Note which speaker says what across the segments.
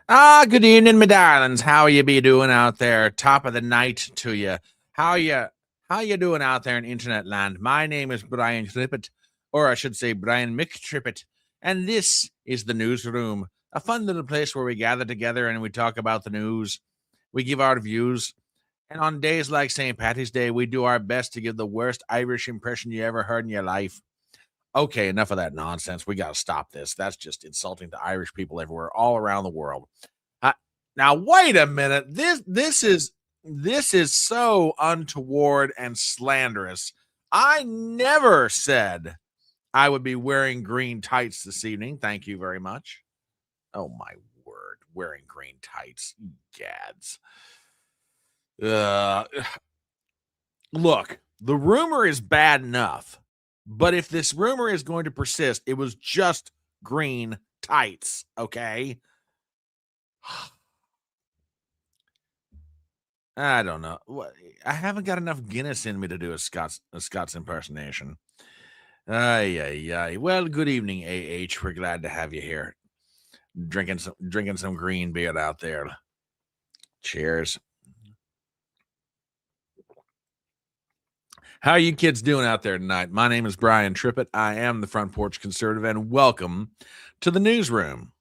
Speaker 1: Good evening, my darlings. How you be doing out there? Top of the night to you. How you doing out there in internet land? My name is Brian Trippett, or I should say Brian McTrippett, and this is the Newsroom, a fun little place where we gather together and we talk about the news. We give our views, and on days like St. Patty's Day, we do our best to give the worst Irish impression you ever heard in your life. Okay, enough of that nonsense. We got to stop this. That's just insulting to Irish people everywhere, all around the world. Uh, now, wait a minute. This is so untoward and slanderous. I never said I would be wearing green tights this evening. Thank you very much. Oh my word, wearing green tights, gads. Uh, Look, the rumor is bad enough, but if this rumor is going to persist, it was just green tights, okay? I don't know. I haven't got enough Guinness in me to do a Scots impersonation. Ay, ay, ay. Well, good evening, AH. We're glad to have you here. Drinking some green beer out there. Cheers. How are you kids doing out there tonight? My name is Brian Trippett. I am the Front Porch Conservative, and welcome to the Newsroom.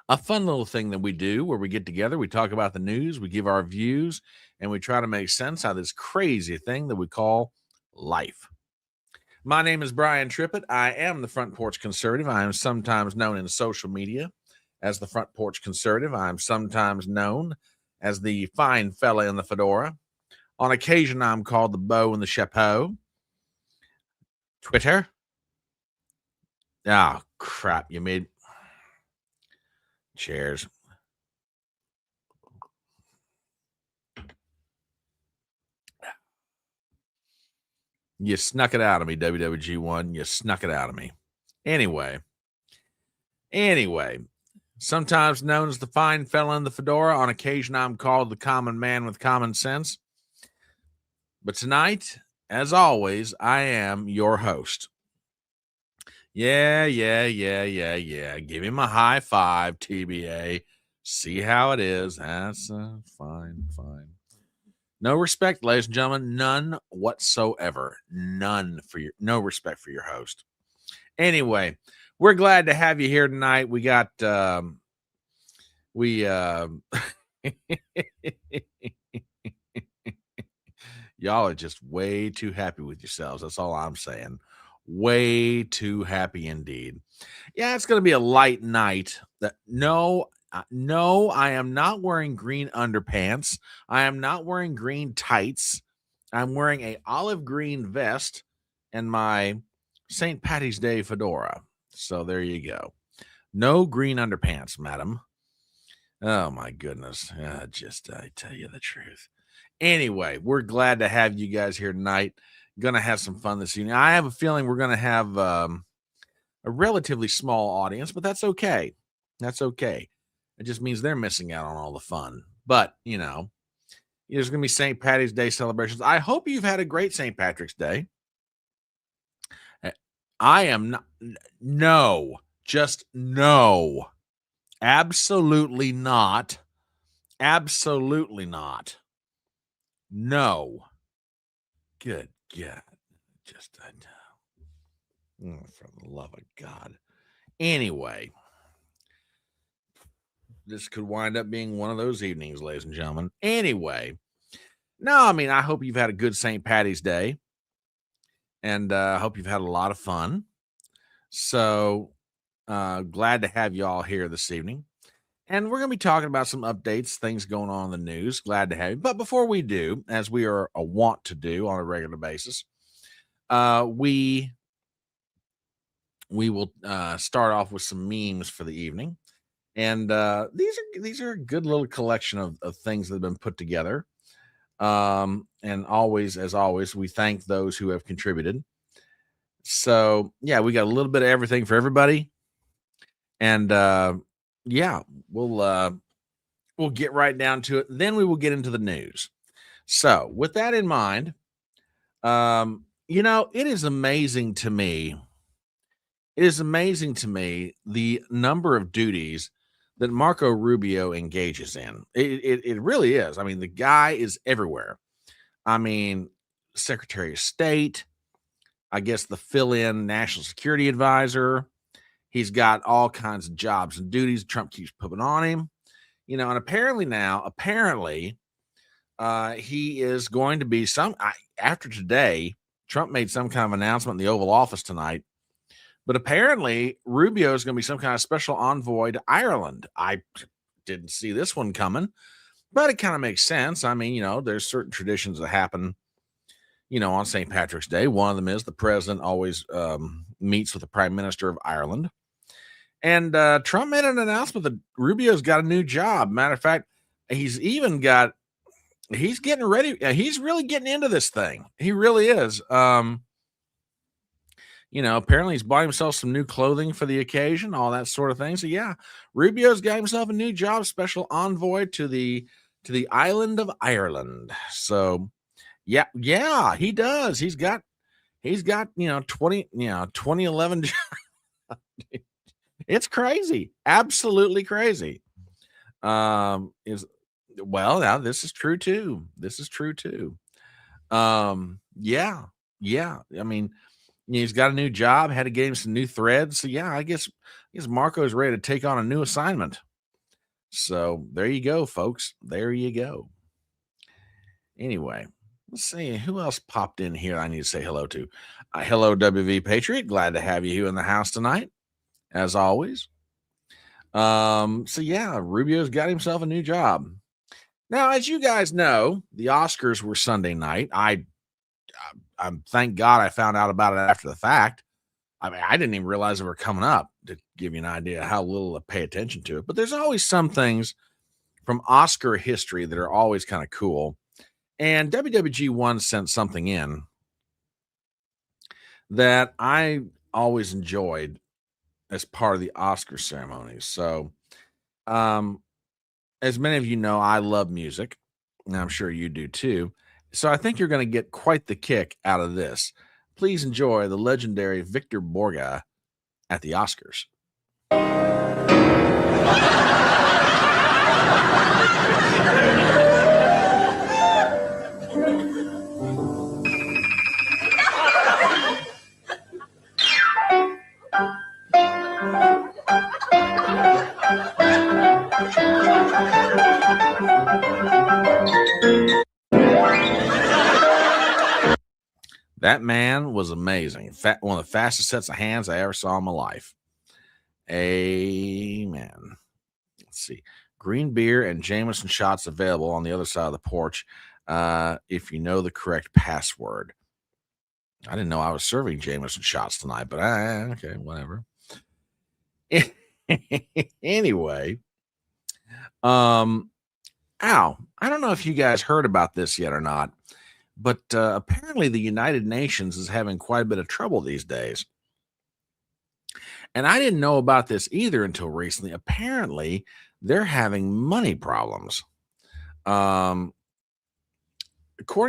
Speaker 1: A fun little thing that we do where we get together, we talk about the news, we give our views, and we try to make sense out of this crazy thing that we call life. My name is Brian Trippett. I am the Front Porch Conservative. I am sometimes known in social media as the Front Porch Conservative. I am sometimes known as the fine fella in the fedora. On occasion, I'm called the beau in the chapeau. Twitter. Oh, crap. You made. Cheers. You snuck it out of me, WWG1. You snuck it out of me. Anyway, sometimes known as the fine fella in the fedora. On occasion, I'm called the common man with common sense. But tonight, as always, I am your host. Yeah. Give him a high five, TBA. See how it is. That's fine. No respect, ladies and gentlemen. None whatsoever. No respect for your host. Anyway, we're glad to have you here tonight. We got y'all are just way too happy with yourselves. That's all I'm saying. Way too happy indeed. Yeah, it's going to be a light night. No, I am not wearing green underpants. I am not wearing green tights. I'm wearing a olive green vest and my St. Patty's Day fedora. So there you go. No green underpants, madam. Oh my goodness. I tell you the truth. Anyway, we're glad to have you guys here tonight. Gonna have some fun this evening. I have a feeling we're gonna have a relatively small audience, but that's okay. That's okay. It just means they're missing out on all the fun. But there's gonna be St. Patty's Day celebrations. I hope you've had a great St. Patrick's Day. I am not. No, just no. Absolutely not. Absolutely not. No. Good God. Just for the love of God. Anyway, this could wind up being one of those evenings, ladies and gentlemen. Anyway, no, I mean, I hope you've had a good St. Patty's Day, and I hope you've had a lot of fun. So glad to have you all here this evening. And we're going to be talking about some updates, things going on in the news. Glad to have you. But before we do, as we are a want to do on a regular basis, we will start off with some memes for the evening. And these are a good little collection of things that have been put together. And always, as always, we thank those who have contributed. So yeah, we got a little bit of everything for everybody. And yeah, we'll get right down to it. Then we will get into the news. So with that in mind, it is amazing to me. It is amazing to me the number of duties that Marco Rubio engages in. It really is. I mean, the guy is everywhere. I mean, Secretary of State, I guess the fill-in national security advisor. He's got all kinds of jobs and duties Trump keeps putting on him. And apparently, he is going to be after today. Trump made some kind of announcement in the Oval Office tonight, but apparently Rubio is going to be some kind of special envoy to Ireland. I didn't see this one coming, but it kind of makes sense. I mean, there's certain traditions that happen, on St. Patrick's Day. One of them is the president always meets with the prime minister of Ireland. And Trump made an announcement that Rubio's got a new job. Matter of fact, he's getting ready. He's really getting into this thing. He really is. Apparently he's bought himself some new clothing for the occasion, all that sort of thing. So yeah, Rubio's got himself a new job, special envoy to the island of Ireland. So yeah, he does. He's got 2011. It's crazy. Absolutely crazy. Now this is true too. Yeah. I mean, he's got a new job, had to get him some new threads. So yeah, I guess Marco's ready to take on a new assignment. So there you go, folks. There you go. Anyway, let's see who else popped in here I need to say hello to. Hello, WV Patriot. Glad to have you in the house tonight, as always. So yeah, Rubio's got himself a new job. Now, as you guys know, the Oscars were Sunday night. I thank God I found out about it after the fact. I mean, I didn't even realize they were coming up, to give you an idea how little I pay attention to it. But there's always some things from Oscar history that are always kind of cool. And WWG1 sent something in that I always enjoyed as part of the Oscar ceremonies. So, as many of you know, I love music, and I'm sure you do too. So I think you're going to get quite the kick out of this. Please enjoy the legendary Victor Borge at the Oscars. That man was amazing. One of the fastest sets of hands I ever saw in my life. Amen. Let's see. Green beer and Jameson shots available on the other side of the porch if you know the correct password. I didn't know I was serving Jameson shots tonight, but okay, whatever. Anyway, I don't know if you guys heard about this yet or not, but apparently the United Nations is having quite a bit of trouble these days. And I didn't know about this either until recently. Apparently, they're having money problems. According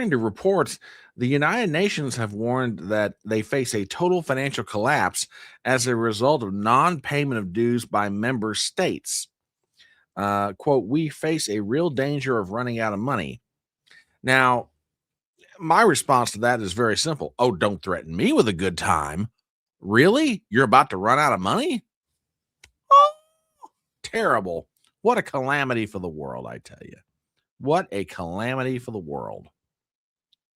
Speaker 1: to reports, the United Nations have warned that they face a total financial collapse as a result of non-payment of dues by member states. Quote, we face a real danger of running out of money. Now, my response to that is very simple. Oh, don't threaten me with a good time. Really? You're about to run out of money? Oh, terrible. What a calamity for the world, I tell you. What a calamity for the world.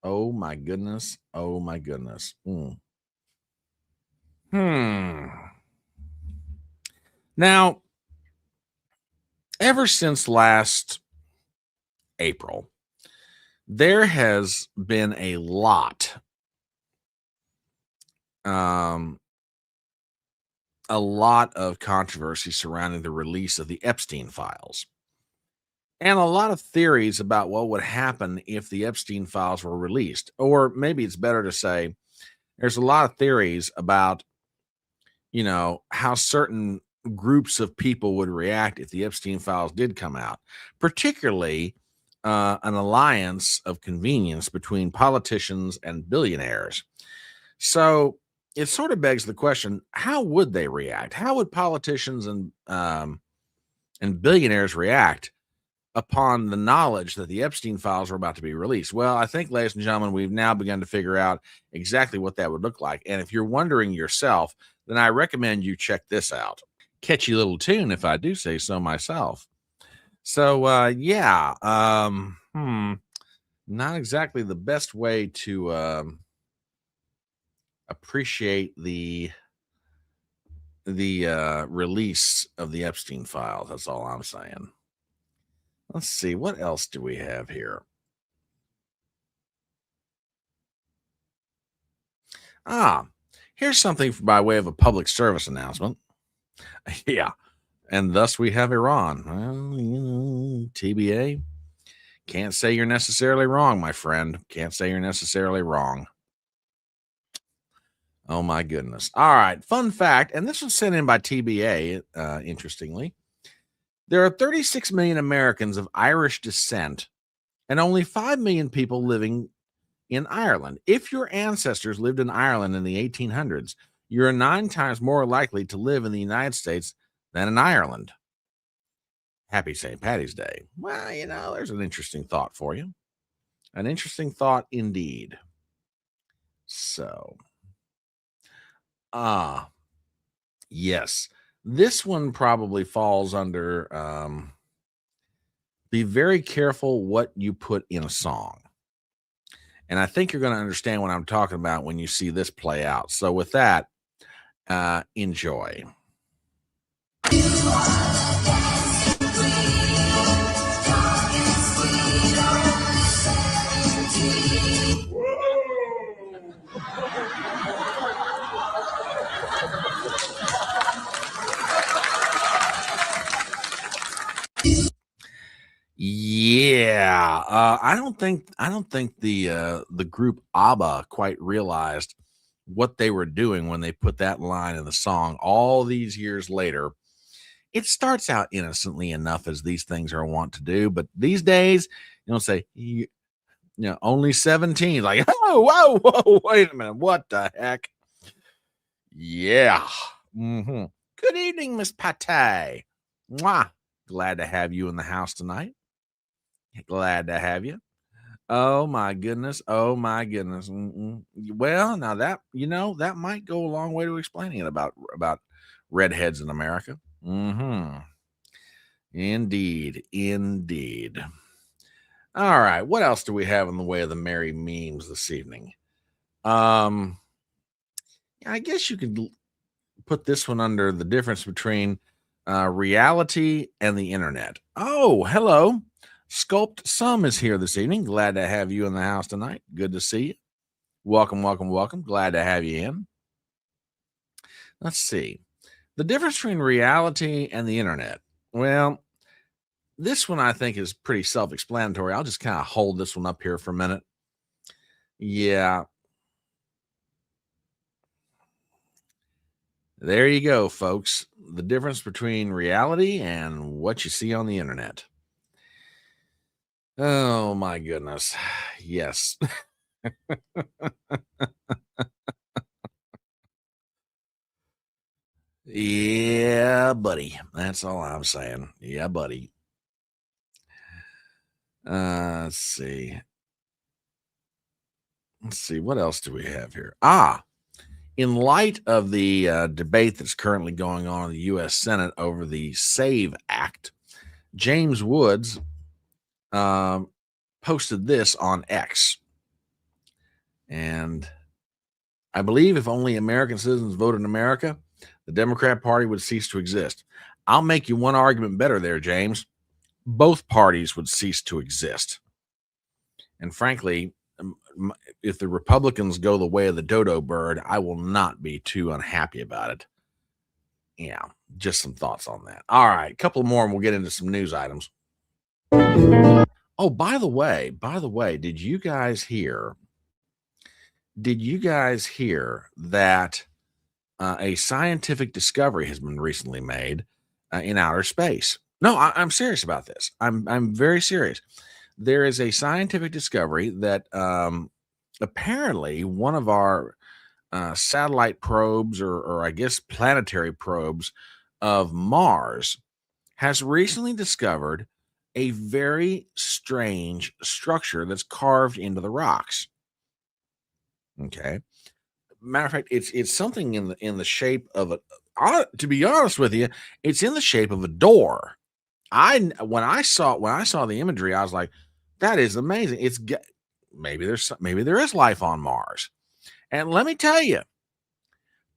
Speaker 1: Oh, my goodness. Oh, my goodness. Now, ever since last April, there has been a lot of controversy surrounding the release of the Epstein files, and a lot of theories about what would happen if the Epstein files were released. Or maybe it's better to say there's a lot of theories about, how certain groups of people would react if the Epstein files did come out, particularly an alliance of convenience between politicians and billionaires. So it sort of begs the question, how would they react? How would politicians and and billionaires react upon the knowledge that the Epstein files are about to be released? Well, I think, ladies and gentlemen, we've now begun to figure out exactly what that would look like. And if you're wondering yourself, then I recommend you check this out. Catchy little tune, if I do say so myself. So, not exactly the best way to appreciate the release of the Epstein files. That's all I'm saying. Let's see, what else do we have here? Ah, here's something by way of a public service announcement. Yeah, and thus we have Iran. Well, TBA. Can't say you're necessarily wrong, my friend. Can't say you're necessarily wrong. Oh my goodness. All right. Fun fact, and this was sent in by TBA, interestingly. There are 36 million Americans of Irish descent and only 5 million people living in Ireland. If your ancestors lived in Ireland in the 1800s, you're 9 times more likely to live in the United States than in Ireland. Happy St. Patty's Day. Well, there's an interesting thought for you. An interesting thought indeed. So, yes, this one probably falls under be very careful what you put in a song. And I think you're going to understand what I'm talking about when you see this play out. So with that, enjoy. Yeah, I don't think the group ABBA quite realized what they were doing when they put that line in the song all these years later. It starts out innocently enough, as these things are wont to do, but these days, say only 17. Like, oh, whoa, whoa, wait a minute, what the heck? Yeah. Good evening, Miss Pate. Mwah. Glad to have you in the house tonight. Glad to have you. Oh my goodness. Oh my goodness. Well, now that might go a long way to explaining it about redheads in America. Indeed. Indeed. All right. What else do we have in the way of the merry memes this evening? I guess you could put this one under the difference between reality and the internet. Oh, hello. Sculpt Sum is here this evening. Glad to have you in the house tonight. Good to see you. Welcome, welcome, welcome. Glad to have you in. Let's see. The difference between reality and the internet. Well, this one I think is pretty self-explanatory. I'll just kind of hold this one up here for a minute. Yeah. There you go, folks. The difference between reality and what you see on the internet. Oh my goodness. Yes. Yeah, buddy. That's all I'm saying. Yeah, buddy. Let's see. Let's see. What else do we have here? In light of the debate that's currently going on in the U.S. Senate over the SAVE Act, James Woods posted this on X. And I believe if only American citizens voted in America, the Democrat Party would cease to exist. I'll make you one argument better there, James. Both parties would cease to exist. And frankly, if the Republicans go the way of the dodo bird, I will not be too unhappy about it. Yeah, just some thoughts on that. All right, a couple more and we'll get into some news items. Oh, by the way, did you guys hear that a scientific discovery has been recently made in outer space? No, I'm serious about this. I'm very serious. There is a scientific discovery that apparently one of our satellite probes, or I guess planetary probes of Mars, has recently discovered a very strange structure that's carved into the rocks. Okay. Matter of fact, it's something in the shape of a to be honest with you, it's in the shape of a door. When I saw the imagery, I was like, that is amazing. Maybe there is life on Mars. And let me tell you,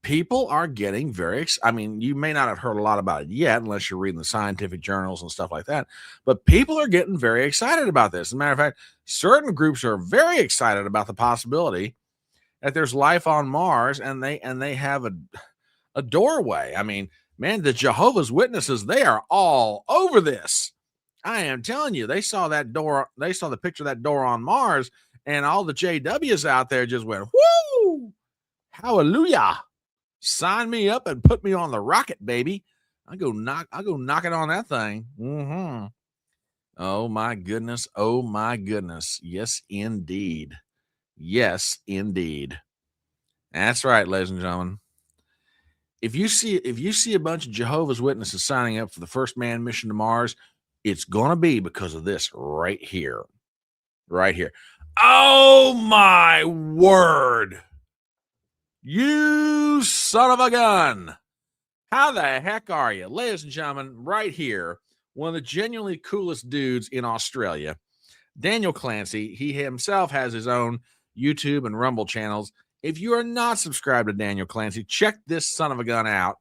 Speaker 1: people are getting I mean, you may not have heard a lot about it yet unless you're reading the scientific journals and stuff like that, but people are getting very excited about this. As a matter of fact, certain groups are very excited about the possibility that there's life on Mars, and they have a doorway. I mean, man, the Jehovah's Witnesses, they are all over this. I am telling you, they saw that door, they saw the picture of that door on Mars, and all the JWs out there just went, whoo, hallelujah. Sign me up and put me on the rocket, baby. I go knocking on that thing. Oh my goodness. Oh my goodness. Yes, indeed. Yes, indeed. That's right, ladies and gentlemen. If you see a bunch of Jehovah's Witnesses signing up for the first man mission to Mars, it's gonna be because of this right here. Right here. Oh my word. You son of a gun. How the heck are you? Ladies and gentlemen, right here, one of the genuinely coolest dudes in Australia, Daniel Clancy. He himself has his own YouTube and Rumble channels. If you are not subscribed to Daniel Clancy, check this son of a gun out.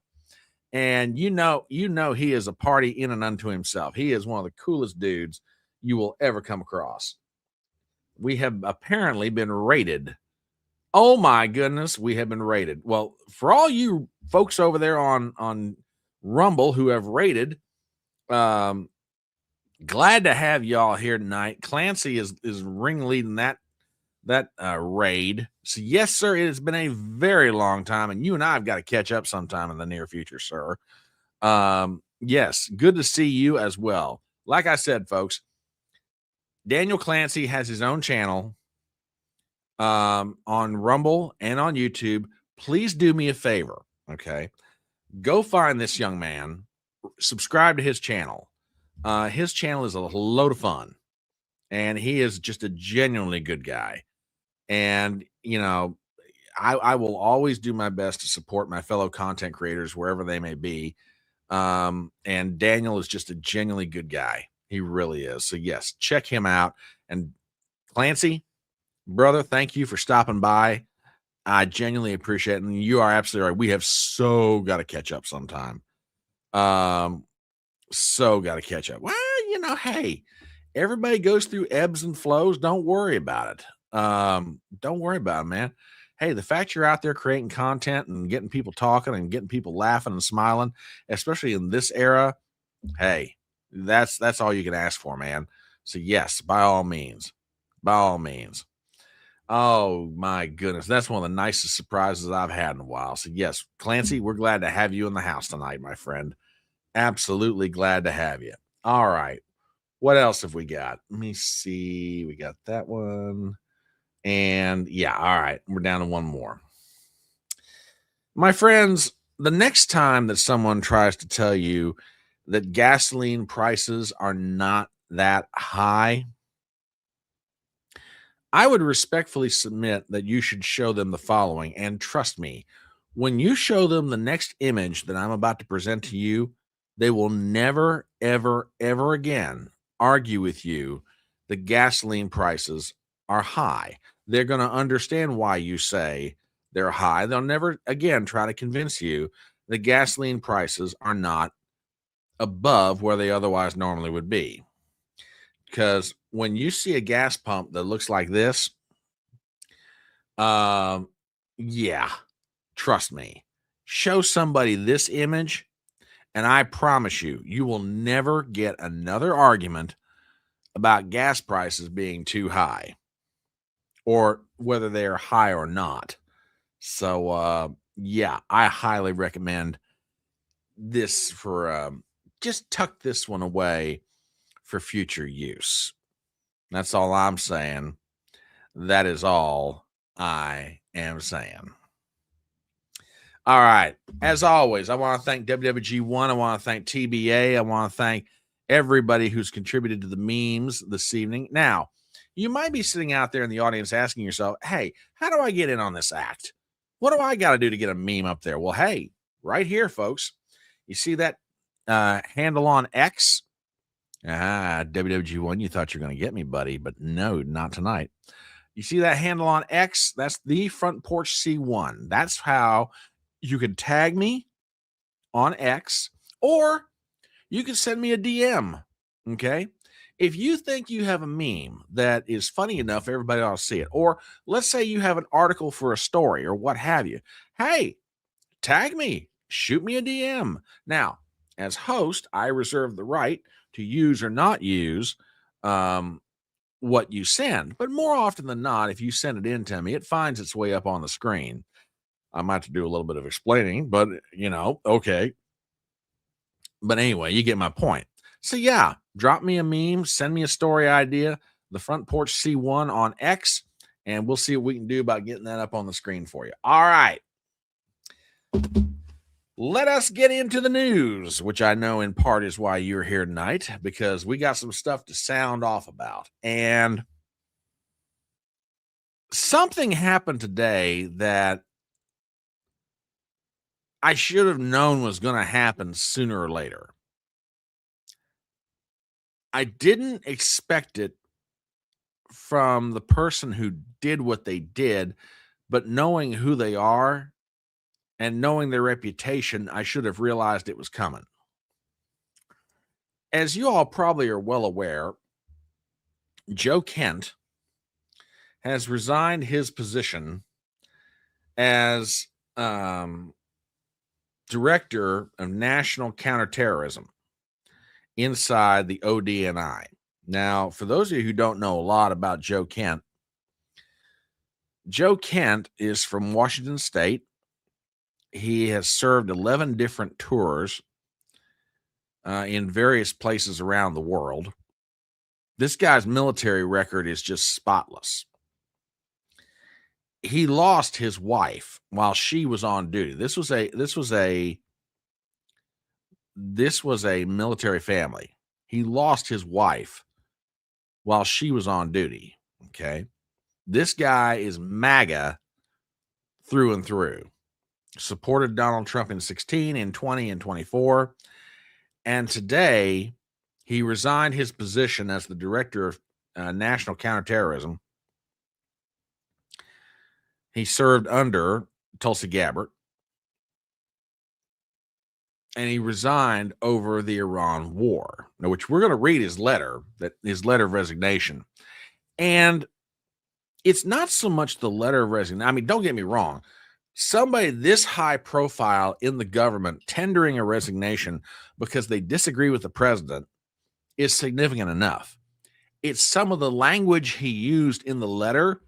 Speaker 1: And you know he is a party in and unto himself. He is one of the coolest dudes you will ever come across. We have apparently been rated. Oh my goodness, we have been rated. Well, for all you folks over there on Rumble who have rated, glad to have y'all here tonight. Clancy is ringleading that raid. So yes, sir, it has been a very long time, and you and I have got to catch up sometime in the near future, sir. Yes, good to see you as well. Like I said, folks, Daniel Clancy has his own channel on Rumble and on YouTube. Please do me a favor, okay? Go find this young man, subscribe to his channel. His channel is a load of fun, and he is just a genuinely good guy. And you know, I will always do my best to support my fellow content creators wherever they may be. And Daniel is just a genuinely good guy. He really is. So yes, check him out. And Clancy, brother, thank you for stopping by. I genuinely appreciate it. And you are absolutely right. We have so got to catch up sometime. So got to catch up. Well, you know, hey, everybody goes through ebbs and flows. Don't worry about it. Don't worry about it, man. Hey, the fact you're out there creating content and getting people talking and getting people laughing and smiling, especially in this era, hey, that's all you can ask for, man. So yes, by all means. By all means. Oh my goodness. That's one of the nicest surprises I've had in a while. So yes, Clancy, we're glad to have you in the house tonight, my friend. Absolutely glad to have you. All right. What else have we got? Let me see. We got that one. And yeah, all right. We're down to one more. My friends, the next time that someone tries to tell you that gasoline prices are not that high, I would respectfully submit that you should show them the following. And trust me, when you show them the next image that I'm about to present to you, they will never, ever, ever again argue with you that gasoline prices are high. They're going to understand why you say they're high. They'll never again try to convince you that gasoline prices are not above where they otherwise normally would be. Because when you see a gas pump that looks like this, yeah, trust me, show somebody this image, and I promise you, you will never get another argument about gas prices being too high or whether they're high or not. So, yeah, I highly recommend this for just tuck this one away for future use. That's all I'm saying. That is all I am saying. All right. As always, I want to thank WWG1. I want to thank TBA. I want to thank everybody who's contributed to the memes this evening. Now, you might be sitting out there in the audience asking yourself, hey, how do I get in on this act? What do I got to do to get a meme up there? Well, hey, right here, folks. You see that handle on X? WWG1, you thought you were going to get me, buddy, but no, not tonight. You see that handle on X? That's the Front Porch C1. That's how you can tag me on X, or you can send me a DM. Okay. If you think you have a meme that is funny enough, everybody ought to see it. Or let's say you have an article for a story or what have you. Hey, tag me, shoot me a DM. Now, as host, I reserve the right to use or not use what you send. But more often than not, if you send it in to me, it finds its way up on the screen. I might have to do a little bit of explaining, but okay. But anyway, you get my point. So yeah, drop me a meme, send me a story idea, the Front Porch C1 on X, and we'll see what we can do about getting that up on the screen for you. All right. Let us get into the news, which I know in part is why you're here tonight, because we got some stuff to sound off about. And something happened today that I should have known was going to happen sooner or later. I didn't expect it from the person who did what they did, but knowing who they are and knowing their reputation, I should have realized it was coming. As you all probably are well aware, Joe Kent has resigned his position as Director of National Counterterrorism inside the ODNI. Now, for those of you who don't know a lot about Joe Kent is from Washington State. He has served 11 different tours in various places around the world. This guy's military record is just spotless. He lost his wife while she was on duty. This was a military family. He lost his wife while she was on duty. Okay. This guy is MAGA through and through. Supported Donald Trump in 16, in 20, and 24. And today he resigned his position as the Director of National Counterterrorism. He served under Tulsi Gabbard, and he resigned over the Iran war. Now, which we're going to read his letter of resignation. And it's not so much the letter of resignation. I mean, don't get me wrong. Somebody this high profile in the government tendering a resignation because they disagree with the president is significant enough. It's some of the language he used in the letter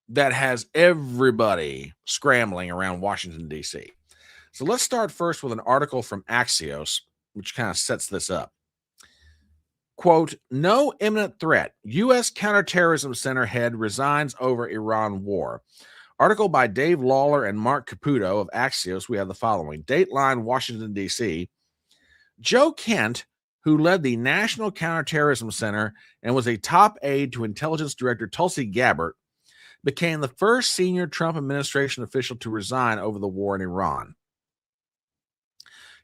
Speaker 1: that has everybody scrambling around Washington, D.C. So let's start first with an article from Axios, which kind of sets this up. Quote, no imminent threat. U.S. Counterterrorism Center head resigns over Iran war. Article by Dave Lawler and Mark Caputo of Axios. We have the following. Dateline, Washington, D.C. Joe Kent, who led the National Counterterrorism Center and was a top aide to Intelligence Director Tulsi Gabbard, became the first senior Trump administration official to resign over the war in Iran.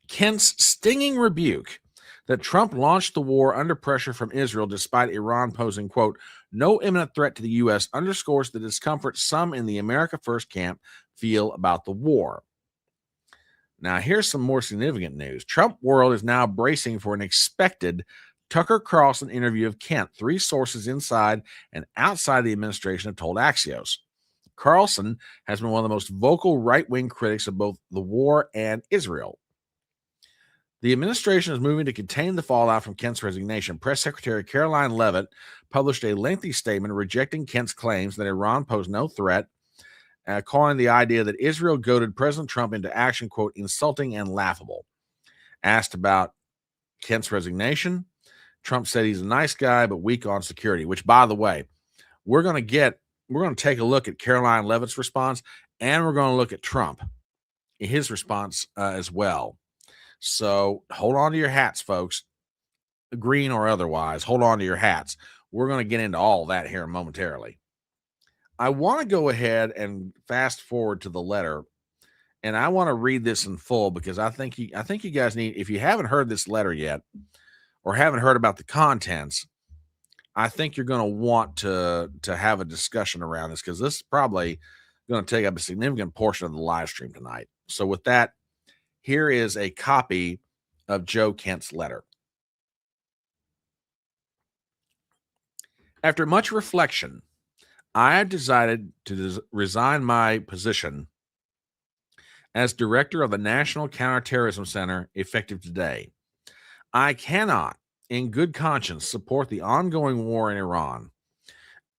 Speaker 1: Kent's stinging rebuke that Trump launched the war under pressure from Israel despite Iran posing, quote, no imminent threat to the U.S. underscores the discomfort some in the America First camp feel about the war. Now, here's some more significant news. Trump world is now bracing for an expected Tucker Carlson interview of Kent. 3 sources inside and outside the administration have told Axios. Carlson has been one of the most vocal right-wing critics of both the war and Israel. The administration is moving to contain the fallout from Kent's resignation. Press Secretary Caroline Leavitt published a lengthy statement rejecting Kent's claims that Iran posed no threat, calling the idea that Israel goaded President Trump into action, quote, insulting and laughable. Asked about Kent's resignation, Trump said he's a nice guy but weak on security, which, by the way, we're going to get we're going to take a look at Caroline Leavitt's response, and we're going to look at Trump, his response as well. So hold on to your hats, folks, green or otherwise. Hold on to your hats. We're going to get into all that here momentarily. I want to go ahead and fast forward to the letter, and I want to read this in full because I think you guys need, if you haven't heard this letter yet or haven't heard about the contents, I think you're going to want to have a discussion around this because this is probably going to take up a significant portion of the live stream tonight. So with that, here is a copy of Joe Kent's letter. After much reflection, I have decided to resign my position as director of the National Counterterrorism Center effective today. I cannot, in good conscience, support the ongoing war in Iran.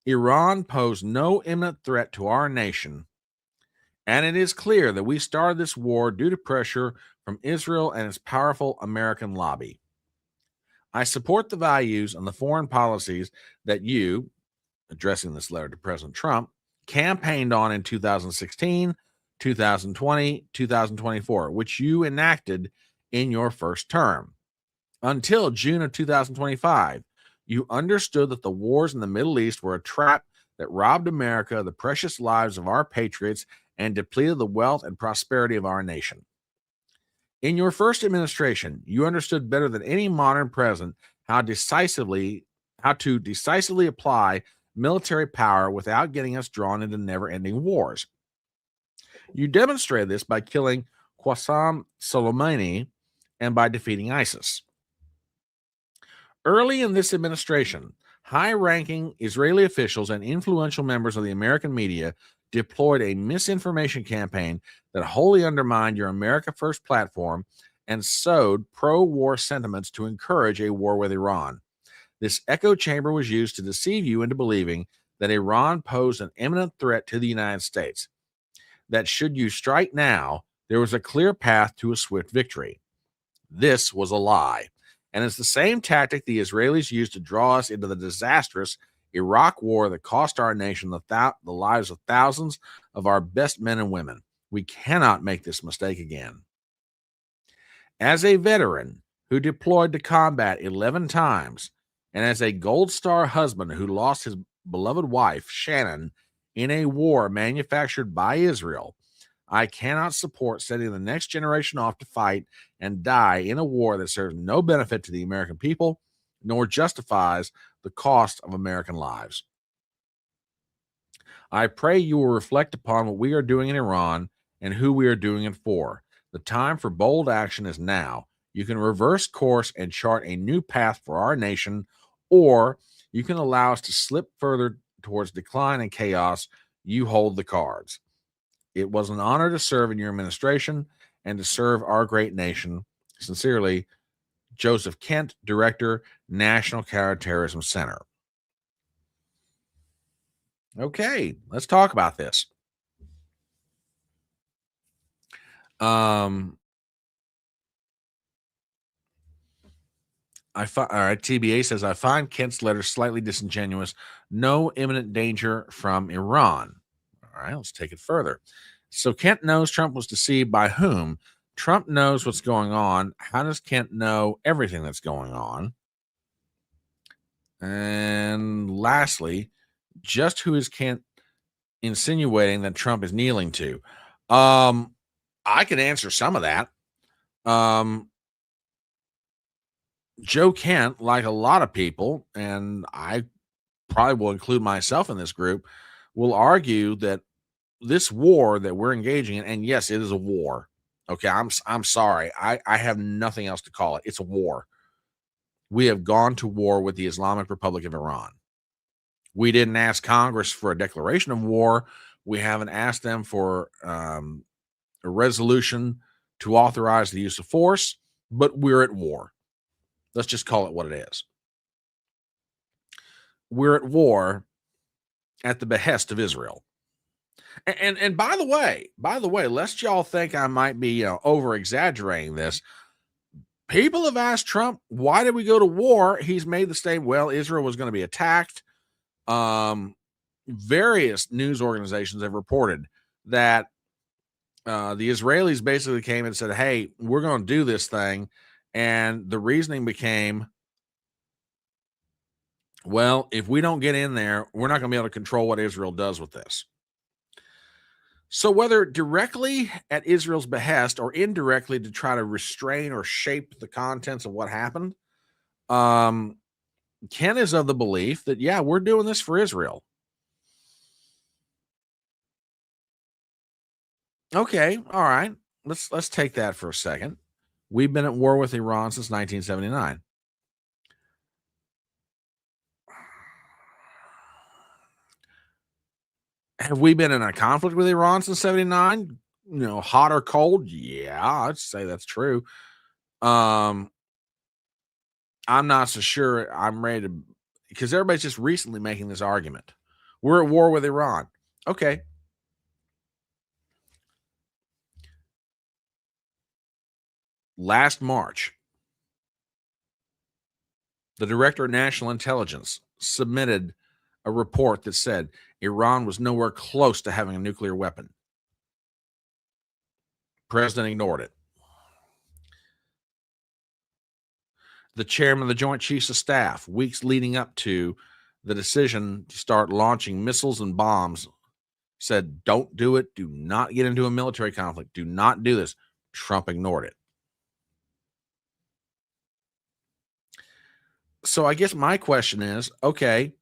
Speaker 1: Iran posed no imminent threat to our nation, and it is clear that we started this war due to pressure from Israel and its powerful American lobby. I support the values and the foreign policies that you, addressing this letter to President Trump, campaigned on in 2016, 2020, 2024, which you enacted in your first term. Until June of 2025, you understood that the wars in the Middle East were a trap that robbed America of the precious lives of our patriots and depleted the wealth and prosperity of our nation. In your first administration, you understood better than any modern president how to decisively apply military power without getting us drawn into never-ending wars. You demonstrated this by killing Qasem Soleimani and by defeating ISIS. Early in this administration, high-ranking Israeli officials and influential members of the American media deployed a misinformation campaign that wholly undermined your America First platform and sowed pro-war sentiments to encourage a war with Iran. This echo chamber was used to deceive you into believing that Iran posed an imminent threat to the United States, that should you strike now, there was a clear path to a swift victory. This was a lie, and it's the same tactic the Israelis used to draw us into the disastrous Iraq war that cost our nation the lives of thousands of our best men and women. We cannot make this mistake again. As a veteran who deployed to combat 11 times, and as a Gold Star husband who lost his beloved wife, Shannon, in a war manufactured by Israel, I cannot support sending the next generation off to fight and die in a war that serves no benefit to the American people, nor justifies the cost of American lives. I pray you will reflect upon what we are doing in Iran and who we are doing it for. The time for bold action is now. You can reverse course and chart a new path for our nation, or you can allow us to slip further towards decline and chaos. You hold the cards. It was an honor to serve in your administration and to serve our great nation. Sincerely, Joseph Kent, Director, National Counterterrorism Center. Okay, let's talk about this. All right, TBA says, I find Kent's letter slightly disingenuous. No imminent danger from Iran. All right, let's take it further. So Kent knows Trump was deceived by whom? Trump knows what's going on. How does Kent know everything that's going on? And lastly, just who is Kent insinuating that Trump is kneeling to? I can answer some of that. Joe Kent, like a lot of people, and I probably will include myself in this group, will argue that this war that we're engaging in, and yes, it is a war. Okay, I'm sorry. I have nothing else to call it. It's a war. We have gone to war with the Islamic Republic of Iran. We didn't ask Congress for a declaration of war. We haven't asked them for a resolution to authorize the use of force, but we're at war. Let's just call it what it is. We're at war at the behest of Israel. And by the way, lest y'all think I might be over exaggerating this, people have asked Trump, why did we go to war? He's made the statement, well, Israel was going to be attacked. various news organizations have reported that the Israelis basically came and said, "Hey, we're going to do this thing," and the reasoning became, "Well, if we don't get in there, we're not going to be able to control what Israel does with this." So, whether directly at Israel's behest or indirectly to try to restrain or shape the contents of what happened, um, Ken is of the belief that, yeah, we're doing this for Israel. Okay, all right. Let's take that for a second. We've been at war with Iran since 1979. Have we been in a conflict with Iran since 79? Hot or cold? Yeah, I'd say that's true. I'm not so sure I'm ready to, because everybody's just recently making this argument. We're at war with Iran. Okay. Last March, the Director of National Intelligence submitted a report that said Iran was nowhere close to having a nuclear weapon. President ignored it. The chairman of the Joint Chiefs of Staff, weeks leading up to the decision to start launching missiles and bombs, said, "Don't do it. Do not get into a military conflict. Do not do this." Trump ignored it. So I guess my question is, okay,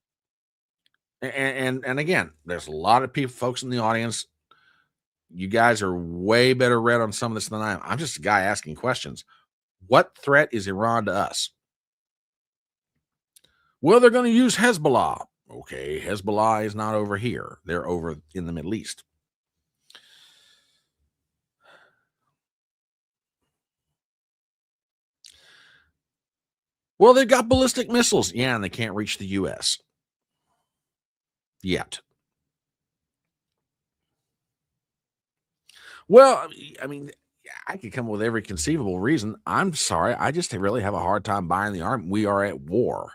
Speaker 1: and again, there's a lot of people, folks in the audience. You guys are way better read on some of this than I am. I'm just a guy asking questions. What threat is Iran to us? Well, they're going to use Hezbollah. Okay, Hezbollah is not over here. They're over in the Middle East. Well, they've got ballistic missiles. Yeah, and they can't reach the U.S. yet. Well, I mean, I could come up with every conceivable reason. I'm sorry. I just really have a hard time buying the army. We are at war.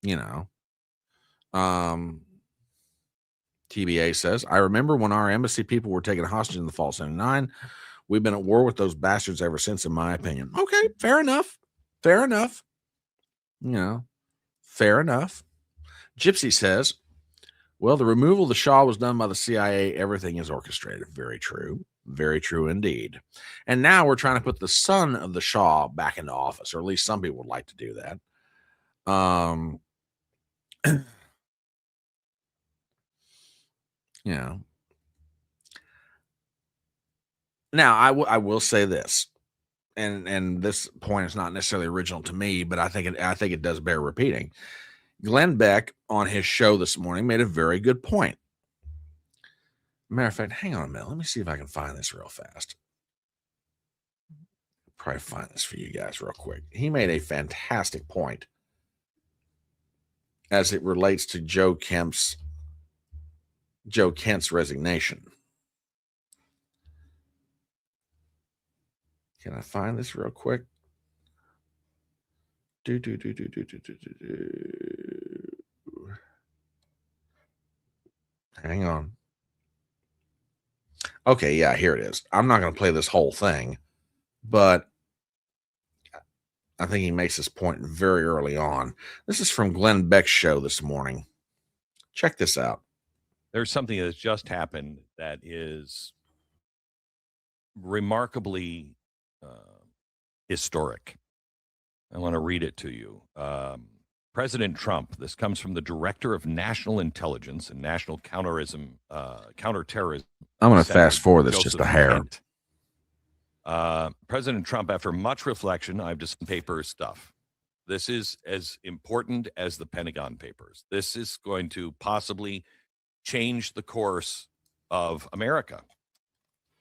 Speaker 1: You know, TBA says, I remember when our embassy people were taken hostage in the fall 79. We've been at war with those bastards ever since, in my opinion. Okay, fair enough. Fair enough. Fair enough. Gypsy says, well, the removal of the Shah was done by the CIA. Everything is orchestrated. Very true. Very true indeed. And now we're trying to put the son of the Shah back into office, or at least some people would like to do that. Now I will say this, and this point is not necessarily original to me, but I think it does bear repeating. Glenn Beck on his show this morning made a very good point. Matter of fact, hang on a minute. Let me see if I can find this real fast. Probably find this for you guys real quick. He made a fantastic point as it relates to Joe Kent's resignation. Can I find this real quick? Hang on. Okay, yeah, here it is. I'm not going to play this whole thing, but I think he makes this point very early on. This is from Glenn Beck's show this morning. Check this out.
Speaker 2: There's something that's just happened that is remarkably historic. I want to read it to you. President Trump, this comes from the Director of National Intelligence and National Counterterrorism.
Speaker 1: I'm going to fast forward this just a hair.
Speaker 2: President Trump, after much reflection, I've just paper stuff. This is as important as the Pentagon Papers. This is going to possibly change the course of America.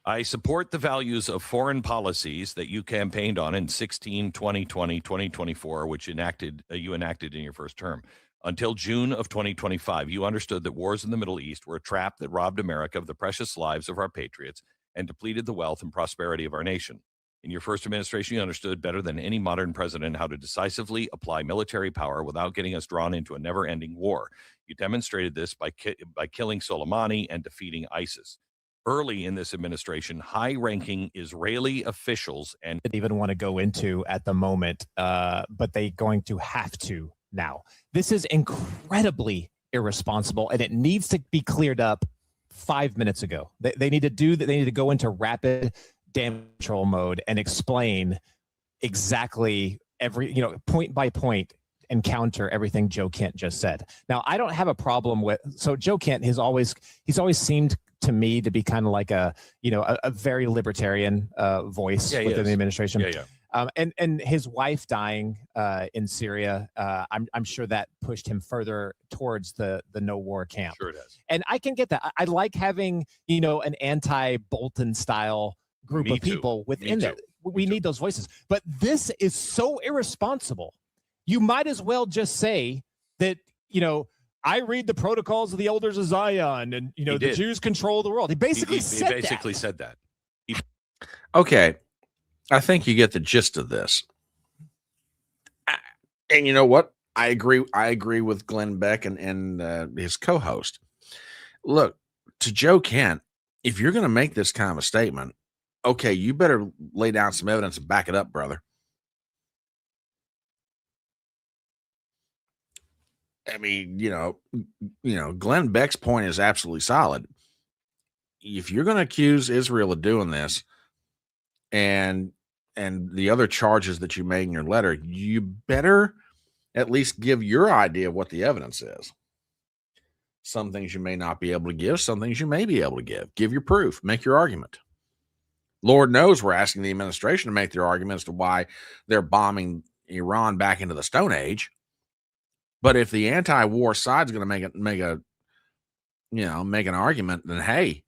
Speaker 2: I support the values of foreign policies that you campaigned on in 16, 2020, 2024, which you enacted in your first term. Until June of 2025, you understood that wars in the Middle East were a trap that robbed America of the precious lives of our patriots and depleted the wealth and prosperity of our nation. In your first administration, you understood better than any modern president how to decisively apply military power without getting us drawn into a never-ending war. You demonstrated this by killing Soleimani and defeating ISIS. Early in this administration, high-ranking Israeli officials and
Speaker 3: didn't even want to go into at the moment, but they're going to have to now. This is incredibly irresponsible, and it needs to be cleared up 5 minutes ago. They need to do that. They need to go into rapid damage control mode and explain exactly point by point and counter everything Joe Kent just said. Now, I don't have a problem with, so Joe Kent he's always seemed to me to be kind of like a very libertarian voice within the administration. And his wife dying in Syria, I'm sure that pushed him further towards the no war camp.
Speaker 2: Sure it has.
Speaker 3: And I can get that. I like having, an anti-Bolton style group of people within that. We need those voices. But this is so irresponsible. You might as well just say that, I read the protocols of the elders of Zion and, the Jews control the world. He basically
Speaker 2: said that.
Speaker 1: Okay. I think you get the gist of this. And you know what? I agree with Glenn Beck and his co-host. Look, to Joe Kent, if you're going to make this kind of a statement, okay, you better lay down some evidence and back it up, brother. I mean, Glenn Beck's point is absolutely solid. If you're going to accuse Israel of doing this and the other charges that you made in your letter, you better at least give your idea of what the evidence is. Some things you may not be able to give, some things you may be able to give. Give your proof, make your argument. Lord knows we're asking the administration to make their argument as to why they're bombing Iran back into the Stone Age. But if the anti-war side is going to make an argument, then hey,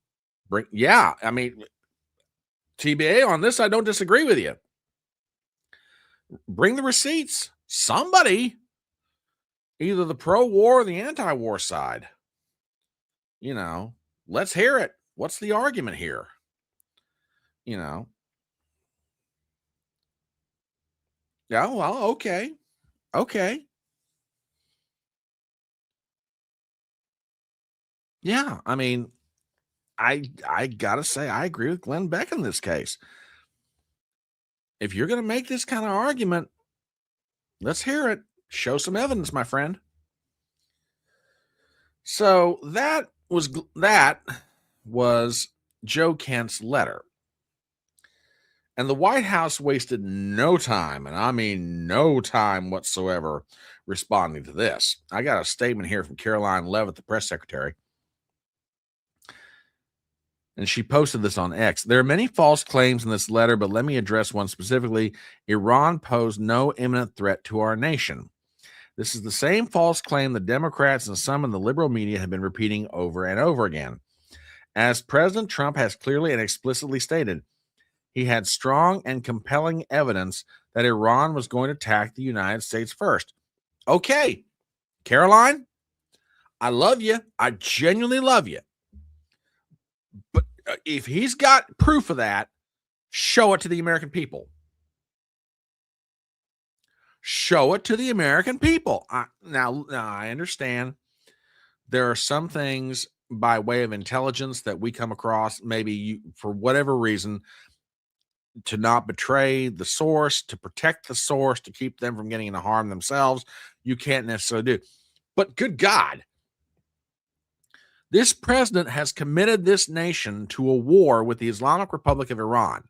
Speaker 1: TBA on this, I don't disagree with you. Bring the receipts. Somebody, either the pro-war or the anti-war side. Let's hear it. What's the argument here? Yeah, well, okay. Yeah, I mean, I gotta say, I agree with Glenn Beck in this case. If you're going to make this kind of argument, let's hear it. Show some evidence, my friend. So that was Joe Kent's letter. And the White House wasted no time, and I mean no time whatsoever, responding to this. I got a statement here from Caroline Leavitt, the press secretary. And she posted this on X. There are many false claims in this letter, but let me address one specifically. Iran posed no imminent threat to our nation. This is the same false claim the Democrats and some in the liberal media have been repeating over and over again. As President Trump has clearly and explicitly stated, he had strong and compelling evidence that Iran was going to attack the United States first. Okay, Caroline, I love you. I genuinely love you. But if he's got proof of that, show it to the American people. Show it to the American people. Now, I understand there are some things by way of intelligence that we come across, maybe for whatever reason, to not betray the source, to protect the source, to keep them from getting into harm themselves. You can't necessarily do. But good God, this president has committed this nation to a war with the Islamic Republic of Iran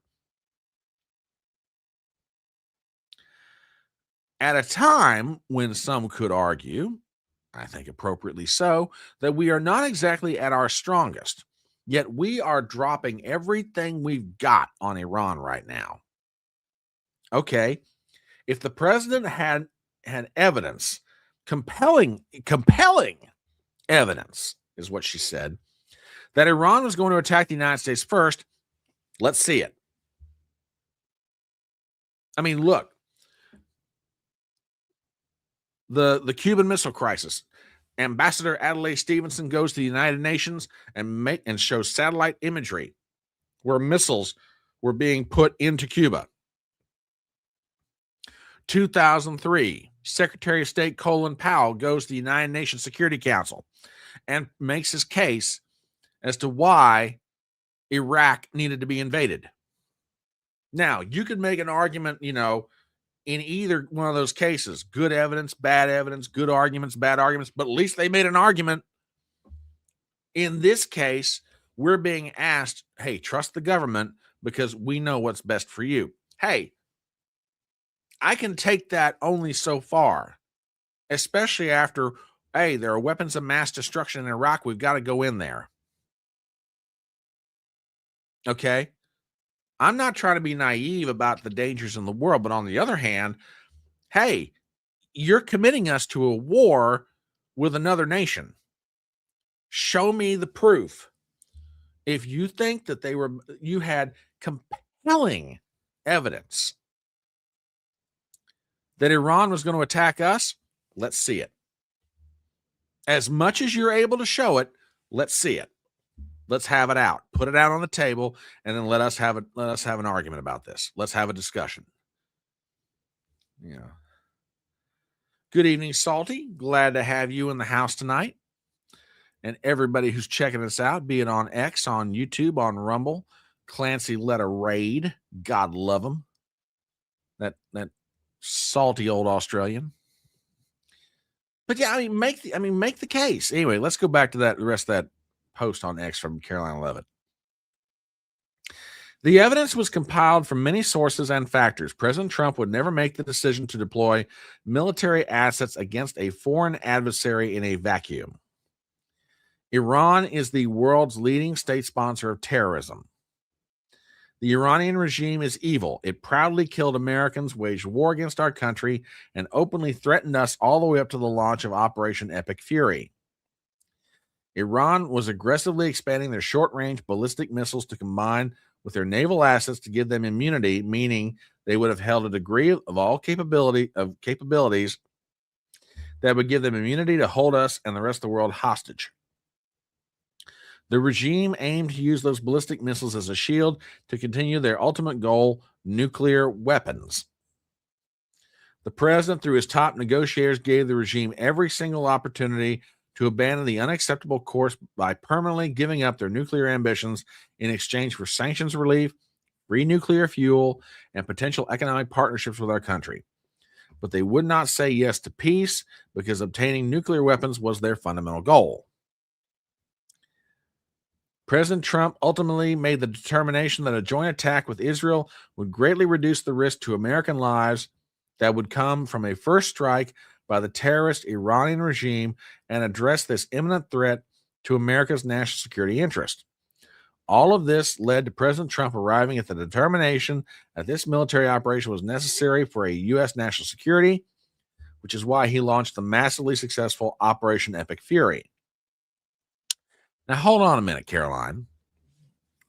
Speaker 1: at a time when some could argue, I think appropriately so, that we are not exactly at our strongest. Yet we are dropping everything we've got on Iran right now. Okay, if the president had evidence, compelling evidence is what she said, that Iran was going to attack the United States first, let's see it. I mean, look, the Cuban Missile Crisis. Ambassador Adlai Stevenson goes to the United Nations and shows satellite imagery where missiles were being put into Cuba. 2003, Secretary of State Colin Powell goes to the United Nations Security Council and makes his case as to why Iraq needed to be invaded. Now, you could make an argument, in either one of those cases, good evidence, good arguments, bad arguments, but at least they made an argument. In this case, we're being asked, hey, trust the government because we know what's best for you. Hey, I can take that only so far, especially after, hey, there are weapons of mass destruction in Iraq. We've got to go in there. Okay? I'm not trying to be naive about the dangers in the world, but on the other hand, hey, you're committing us to a war with another nation. Show me the proof. If you think that you had compelling evidence that Iran was going to attack us, let's see it. As much as you're able to show it, let's see it. Let's have it out. Put it out on the table, and then let us have an argument about this. Let's have a discussion. Yeah. Good evening, Salty. Glad to have you in the house tonight. And everybody who's checking us out, be it on X, on YouTube, on Rumble. Clancy led a raid. God love him. That salty old Australian. But yeah, make the case. Anyway, let's go back to the rest of that post on X from Carolina Levitt. The evidence was compiled from many sources and factors. President Trump would never make the decision to deploy military assets against a foreign adversary in a vacuum. Iran is the world's leading state sponsor of terrorism. The Iranian regime is evil. It proudly killed Americans, waged war against our country, and openly threatened us all the way up to the launch of Operation Epic Fury. Iran was aggressively expanding their short-range ballistic missiles to combine with their naval assets to give them immunity, meaning they would have held a degree of all capabilities that would give them immunity to hold us and the rest of the world hostage. The regime aimed to use those ballistic missiles as a shield to continue their ultimate goal, nuclear weapons. The president, through his top negotiators, gave the regime every single opportunity to abandon the unacceptable course by permanently giving up their nuclear ambitions in exchange for sanctions relief, free nuclear fuel, and potential economic partnerships with our country. But they would not say yes to peace because obtaining nuclear weapons was their fundamental goal. President Trump ultimately made the determination that a joint attack with Israel would greatly reduce the risk to American lives that would come from a first strike by the terrorist Iranian regime and address this imminent threat to America's national security interest. All of this led to President Trump arriving at the determination that this military operation was necessary for a U.S. national security, which is why he launched the massively successful Operation Epic Fury. Now, hold on a minute, Caroline.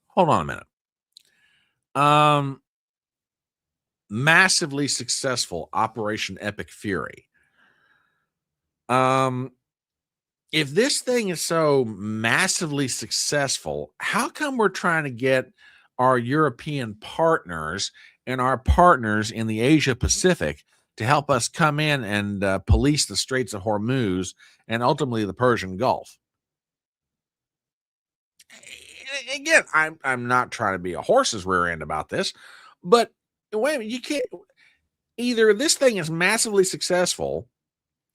Speaker 1: Hold on a minute. Massively successful Operation Epic Fury. If this thing is so massively successful, how come we're trying to get our European partners and our partners in the Asia Pacific to help us come in and police the Straits of Hormuz and ultimately the Persian Gulf? Again, I'm not trying to be a horse's rear end about this, but wait a minute, you can't. Either this thing is massively successful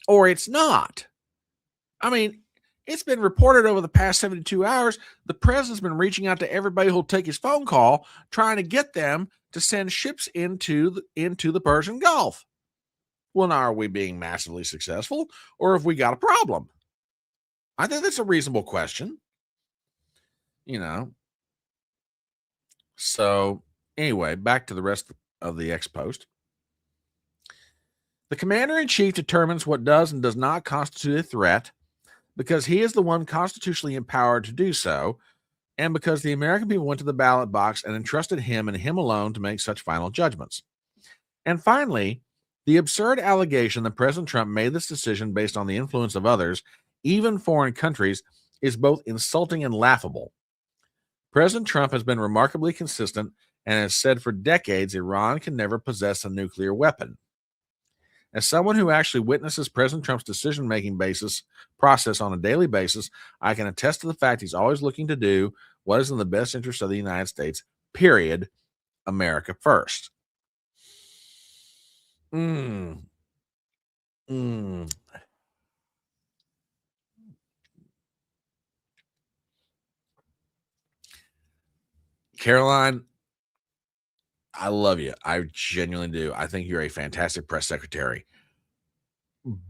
Speaker 1: or it's not. I mean, it's been reported over the past 72 hours. The president's been reaching out to everybody who'll take his phone call, trying to get them to send ships into the Persian Gulf. Well, now, are we being massively successful, or have we got a problem? I think that's a reasonable question. So anyway, back to the rest of the X post. The commander-in-chief determines what does and does not constitute a threat because he is the one constitutionally empowered to do so, and because the American people went to the ballot box and entrusted him and him alone to make such final judgments. And finally, the absurd allegation that President Trump made this decision based on the influence of others, even foreign countries, is both insulting and laughable. President Trump has been remarkably consistent and has said for decades Iran can never possess a nuclear weapon. As someone who actually witnesses President Trump's decision-making process on a daily basis, I can attest to the fact he's always looking to do what is in the best interest of the United States, period. America first. Caroline, I love you. I genuinely do. I think you're a fantastic press secretary.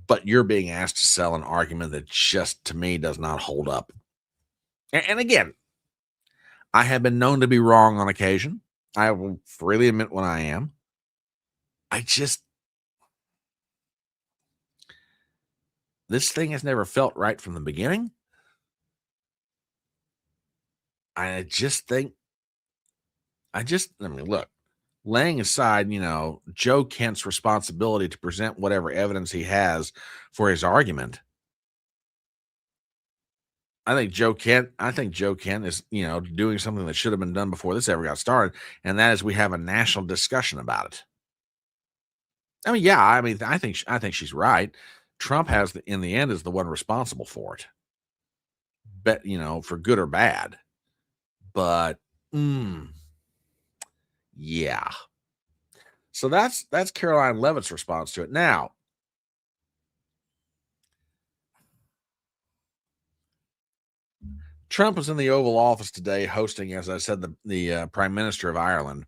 Speaker 1: But you're being asked to sell an argument that just, to me, does not hold up. And again, I have been known to be wrong on occasion. I will freely admit when I am. This thing has never felt right from the beginning. I mean, look, laying aside, Joe Kent's responsibility to present whatever evidence he has for his argument, I think Joe Kent is, doing something that should have been done before this ever got started, and that is we have a national discussion about it. I mean, yeah, I think she's right. Trump in the end, is the one responsible for it. But, for good or bad. But yeah. So that's Caroline Leavitt's response to it. Now, Trump was in the Oval Office today hosting, as I said, the Prime Minister of Ireland,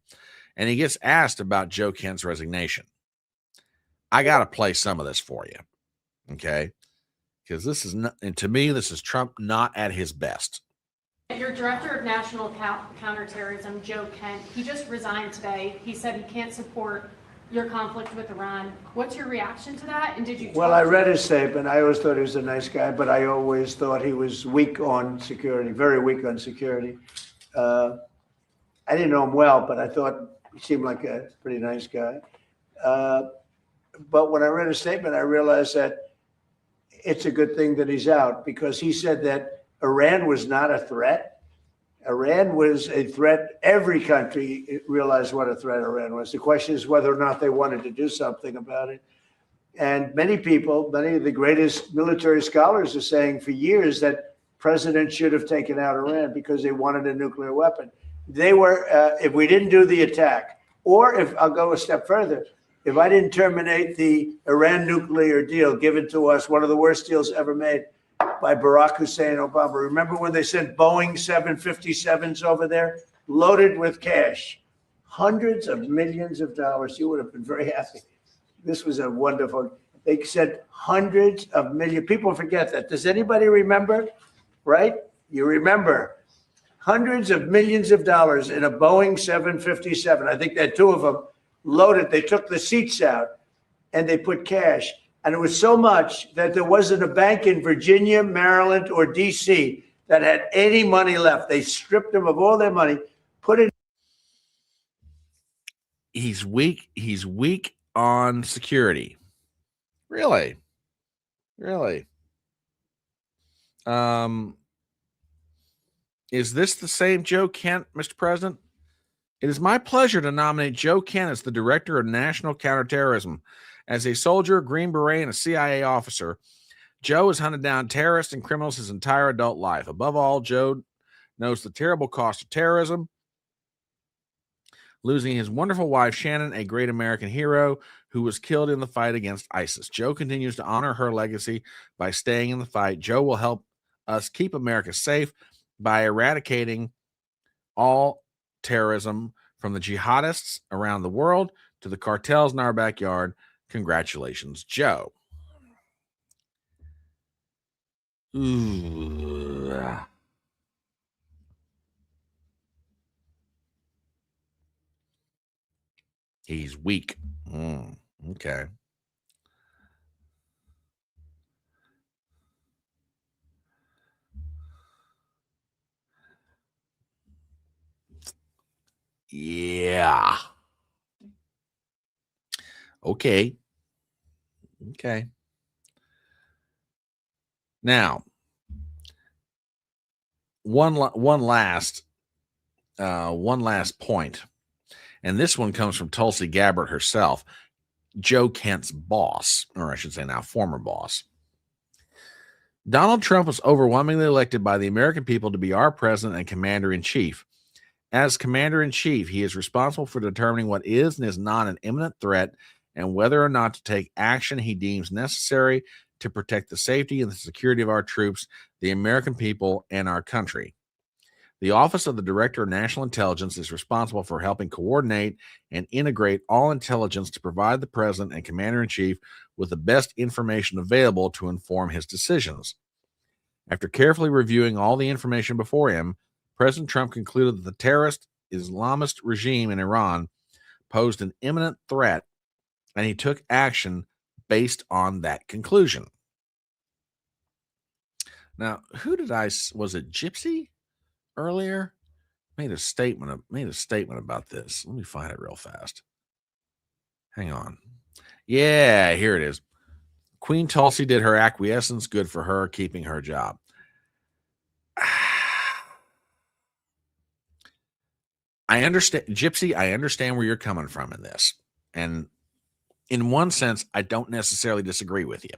Speaker 1: and he gets asked about Joe Kent's resignation. I got to play some of this for you, okay? Because this is Trump not at his best.
Speaker 4: Your director of national counterterrorism, Joe Kent, he just resigned today. He said he can't support your conflict with Iran. What's your reaction to that? And did you?
Speaker 5: Well, I read his statement. I always thought he was a nice guy, but I always thought he was weak on security, very weak on security. I didn't know him well, but I thought he seemed like a pretty nice guy. But when I read his statement, I realized that it's a good thing that he's out, because he said that Iran was not a threat. Iran was a threat. Every country realized what a threat Iran was. The question is whether or not they wanted to do something about it. And many of the greatest military scholars are saying for years that presidents should have taken out Iran because they wanted a nuclear weapon. They were, if we didn't do the attack, or if I'll go a step further, if I didn't terminate the Iran nuclear deal given to us, one of the worst deals ever made by Barack Hussein Obama. Remember when they sent Boeing 757s over there, loaded with cash, hundreds of millions of dollars? You would have been very happy. This was a wonderful. They said hundreds of millions. People forget that. Does anybody remember? Right? You remember hundreds of millions of dollars in a Boeing 757. I think they had two of them loaded. They took the seats out and they put cash. And it was so much that there wasn't a bank in Virginia, Maryland, or D.C. that had any money left. They stripped them of all their money, put it.
Speaker 1: He's weak. He's weak on security. Really? Is this the same Joe Kent, Mr. President? It is my pleasure to nominate Joe Kent as the Director of National Counterterrorism. As a soldier, Green Beret, and a CIA officer, Joe has hunted down terrorists and criminals his entire adult life. Above all, Joe knows the terrible cost of terrorism, losing his wonderful wife, Shannon, a great American hero who was killed in the fight against ISIS. Joe continues to honor her legacy by staying in the fight. Joe will help us keep America safe by eradicating all terrorism, from the jihadists around the world to the cartels in our backyard. Congratulations, Joe. Ooh. He's weak. Okay. Yeah. Okay. Now, one last point. And this one comes from Tulsi Gabbard herself, Joe Kent's boss, or I should say now former boss. Donald Trump was overwhelmingly elected by the American people to be our president and commander in chief. As commander in chief, he is responsible for determining what is and is not an imminent threat and whether or not to take action he deems necessary to protect the safety and the security of our troops, the American people, and our country. The Office of the Director of National Intelligence is responsible for helping coordinate and integrate all intelligence to provide the President and Commander-in-Chief with the best information available to inform his decisions. After carefully reviewing all the information before him, President Trump concluded that the terrorist Islamist regime in Iran posed an imminent threat, and he took action based on that conclusion. Now, was it Gypsy earlier? Made a statement about this. Let me find it real fast. Hang on. Yeah, here it is. Queen Tulsi did her acquiescence. Good for her, keeping her job. I understand, Gypsy, I understand where you're coming from in this. And in one sense, I don't necessarily disagree with you.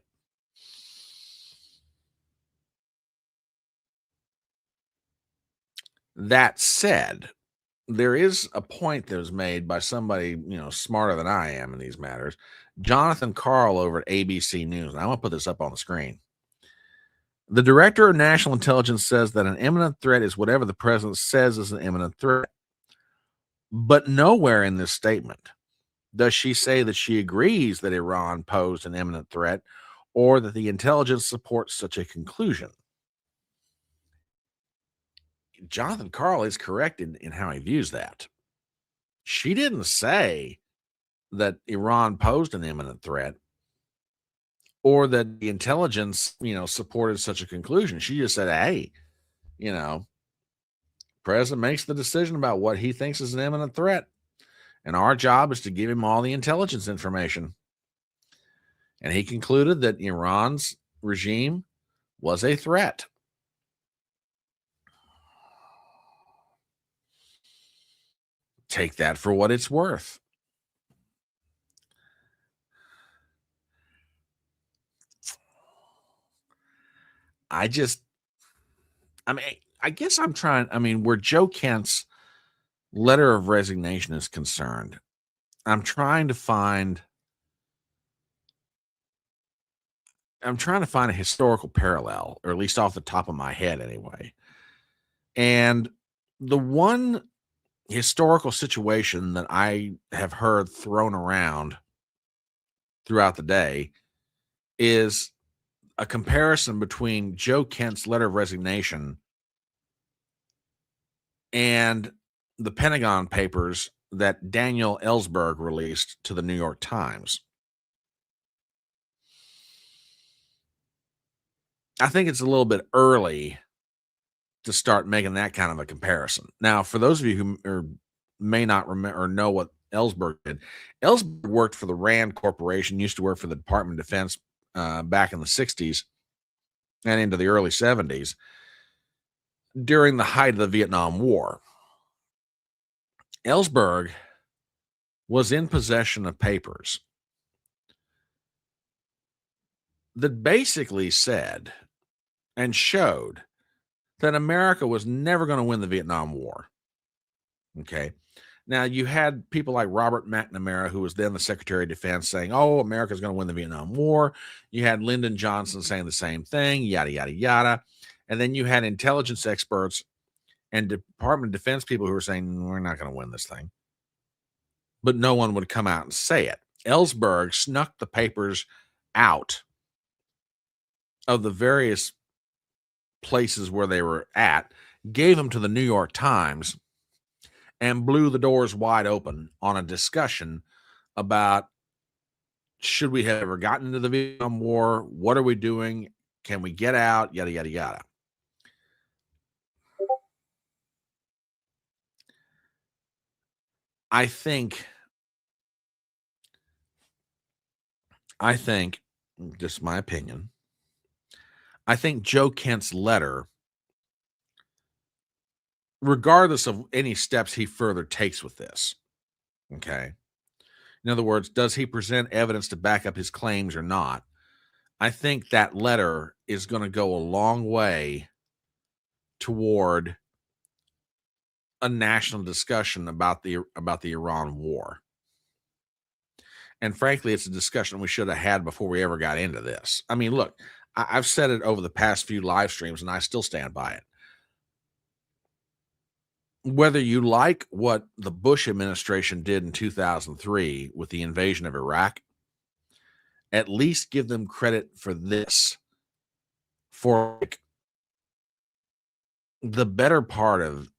Speaker 1: That said, there is a point that was made by somebody, smarter than I am in these matters. Jonathan Karl over at ABC News. And I'm going to put this up on the screen. The Director of National Intelligence says that an imminent threat is whatever the president says is an imminent threat. But nowhere in this statement does she say that she agrees that Iran posed an imminent threat or that the intelligence supports such a conclusion. Jonathan Karl is correct in how he views that. She didn't say that Iran posed an imminent threat or that the intelligence, supported such a conclusion. She just said, hey, president makes the decision about what he thinks is an imminent threat. And our job is to give him all the intelligence information. And he concluded that Iran's regime was a threat. Take that for what it's worth. I guess I'm trying, where Joe Kent's letter of resignation is concerned, I'm trying to find a historical parallel, or at least off the top of my head anyway. And the one historical situation that I have heard thrown around throughout the day is a comparison between Joe Kent's letter of resignation and the Pentagon Papers that Daniel Ellsberg released to the New York Times. I think it's a little bit early to start making that kind of a comparison. Now, for those of you who may not remember or know what Ellsberg did, Ellsberg worked for the Rand Corporation, used to work for the Department of Defense back in the 60s and into the early 70s during the height of the Vietnam War. Ellsberg was in possession of papers that basically said and showed that America was never going to win the Vietnam War. Okay. Now, you had people like Robert McNamara, who was then the Secretary of Defense, saying, oh, America's going to win the Vietnam War. You had Lyndon Johnson saying the same thing, yada, yada, yada. And then you had intelligence experts and Department of Defense people who were saying, we're not going to win this thing. But no one would come out and say it. Ellsberg snuck the papers out of the various places where they were at, gave them to the New York Times, and blew the doors wide open on a discussion about, should we have ever gotten into the Vietnam War? What are we doing? Can we get out? Yada, yada, yada. I think, just my opinion, I think Joe Kent's letter, regardless of any steps he further takes with this, Okay. In other words, does he present evidence to back up his claims or not? I think that letter is going to go a long way toward a national discussion about the Iran war. And frankly, it's a discussion we should have had before we ever got into this. I mean, look, I've said it over the past few live streams, and I still stand by it. Whether you like what the Bush administration did in 2003 with the invasion of Iraq, at least give them credit for this. For the better part of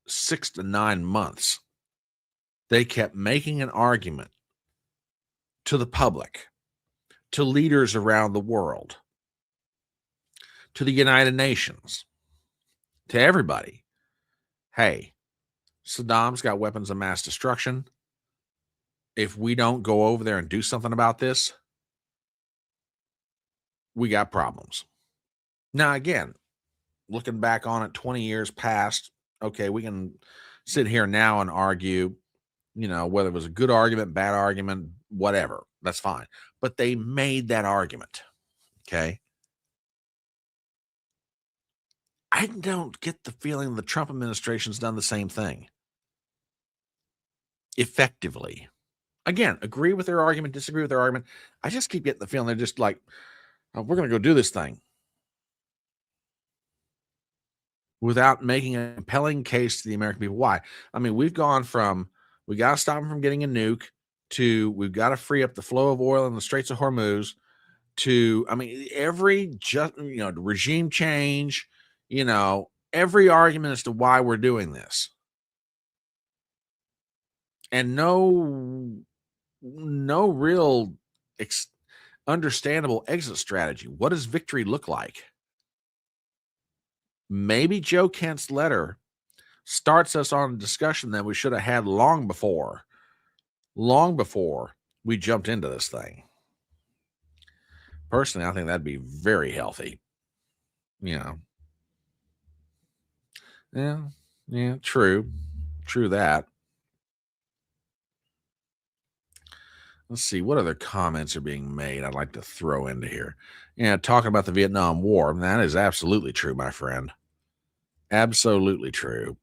Speaker 1: 6 to 9 months, they kept making an argument to the public, to leaders around the world, to the United Nations, to everybody. Hey, Saddam's got weapons of mass destruction. If we don't go over there and do something about this, we got problems. Now, again, looking back on it 20 years past, okay, we can sit here now and argue, whether it was a good argument, bad argument, whatever. That's fine. But they made that argument. Okay. I don't get the feeling the Trump administration's done the same thing. Effectively. Again, agree with their argument, disagree with their argument. I just keep getting the feeling they're just like, oh, we're going to go do this thing, without making a compelling case to the American people. Why? I mean, we've gone from, we got to stop them from getting a nuke, to we've got to free up the flow of oil in the Straits of Hormuz, to, I mean, regime change, every argument as to why we're doing this. And no real understandable exit strategy. What does victory look like? Maybe Joe Kent's letter starts us on a discussion that we should have had long before we jumped into this thing. Personally, I think that'd be very healthy. Yeah, true that. Let's see what other comments are being made I'd like to throw into here. Yeah, talking about the Vietnam War. That is absolutely true, my friend. Absolutely true.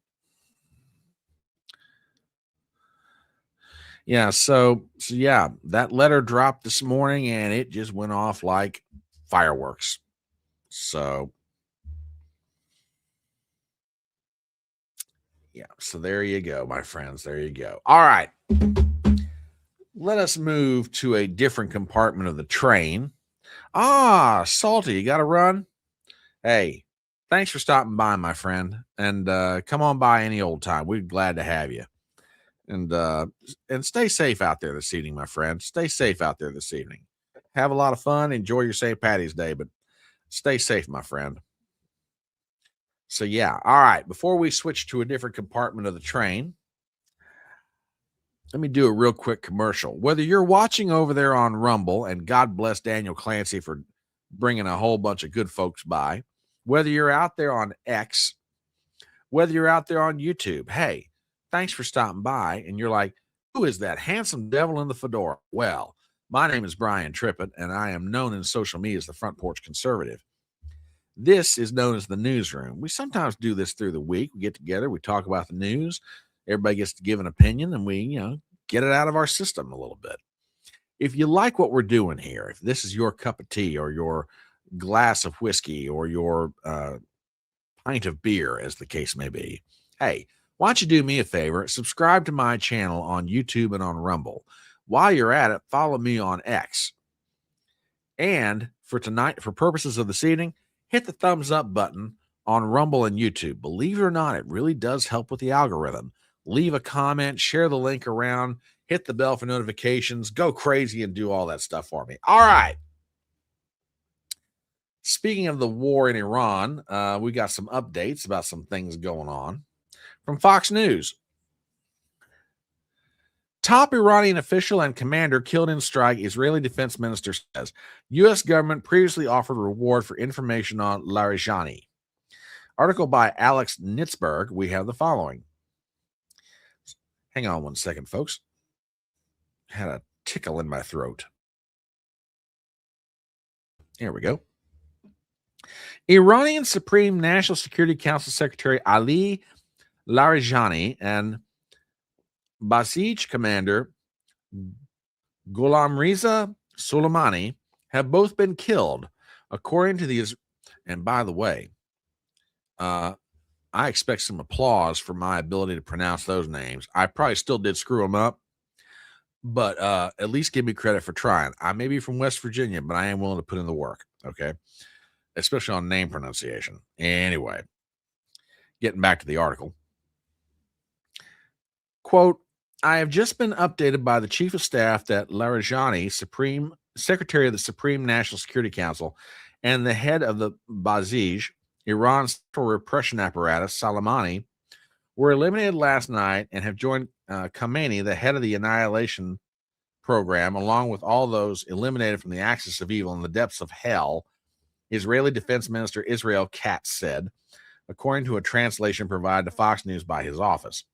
Speaker 1: Yeah, so yeah, that letter dropped this morning and it just went off like fireworks. So yeah, so there you go, my friends. There you go. All right. Let us move to a different compartment of the train. Salty, you got to run? Hey, thanks for stopping by, my friend. And come on by any old time. We're glad to have you. And stay safe out there this evening, my friend. Stay safe out there this evening. Have a lot of fun. Enjoy your St. Patty's Day, but stay safe, my friend. So, yeah. All right. Before we switch to a different compartment of the train, let me do a real quick commercial. Whether you're watching over there on Rumble, and God bless Daniel Clancy for bringing a whole bunch of good folks by, whether you're out there on X, whether you're out there on YouTube, hey, thanks for stopping by. And you're like, who is that handsome devil in the fedora? Well, my name is Brian Trippett, and I am known in social media as the Front Porch Conservative. This is known as the Newsroom. We sometimes do this through the week. We get together, we talk about the news. Everybody gets to give an opinion, and we, get it out of our system a little bit. If you like what we're doing here, if this is your cup of tea or your glass of whiskey or your pint of beer, as the case may be, hey, why don't you do me a favor? Subscribe to my channel on YouTube and on Rumble. While you're at it, follow me on X. And for tonight, for purposes of this evening, hit the thumbs up button on Rumble and YouTube. Believe it or not, it really does help with the algorithm. Leave a comment, share the link around, hit the bell for notifications, go crazy and do all that stuff for me. All right. Speaking of the war in Iran, we got some updates about some things going on from Fox News. Top Iranian official and commander killed in strike, Israeli defense minister says. U.S. government previously offered reward for information on Larijani. Article by Alex Nitzberg. We have the following. Hang on one second, folks. had a tickle in my throat. There we go. Iranian Supreme National Security Council Secretary Ali Larijani and Basij commander Gholamreza Soleimani have both been killed, according to the. And by the way, I expect some applause for my ability to pronounce those names. I probably still did screw them up, but at least give me credit for trying. I may be from West Virginia, but I am willing to put in the work. Okay, especially on name pronunciation. Anyway, getting back to the article. Quote, I have just been updated by the chief of staff that Larijani, Supreme Secretary of the Supreme National Security Council, and the head of the Basij, Iran's repression apparatus, Soleimani, were eliminated last night and have joined Khamenei, the head of the Annihilation Program, along with all those eliminated from the axis of evil in the depths of hell, Israeli Defense Minister Israel Katz said, according to a translation provided to Fox News by his office.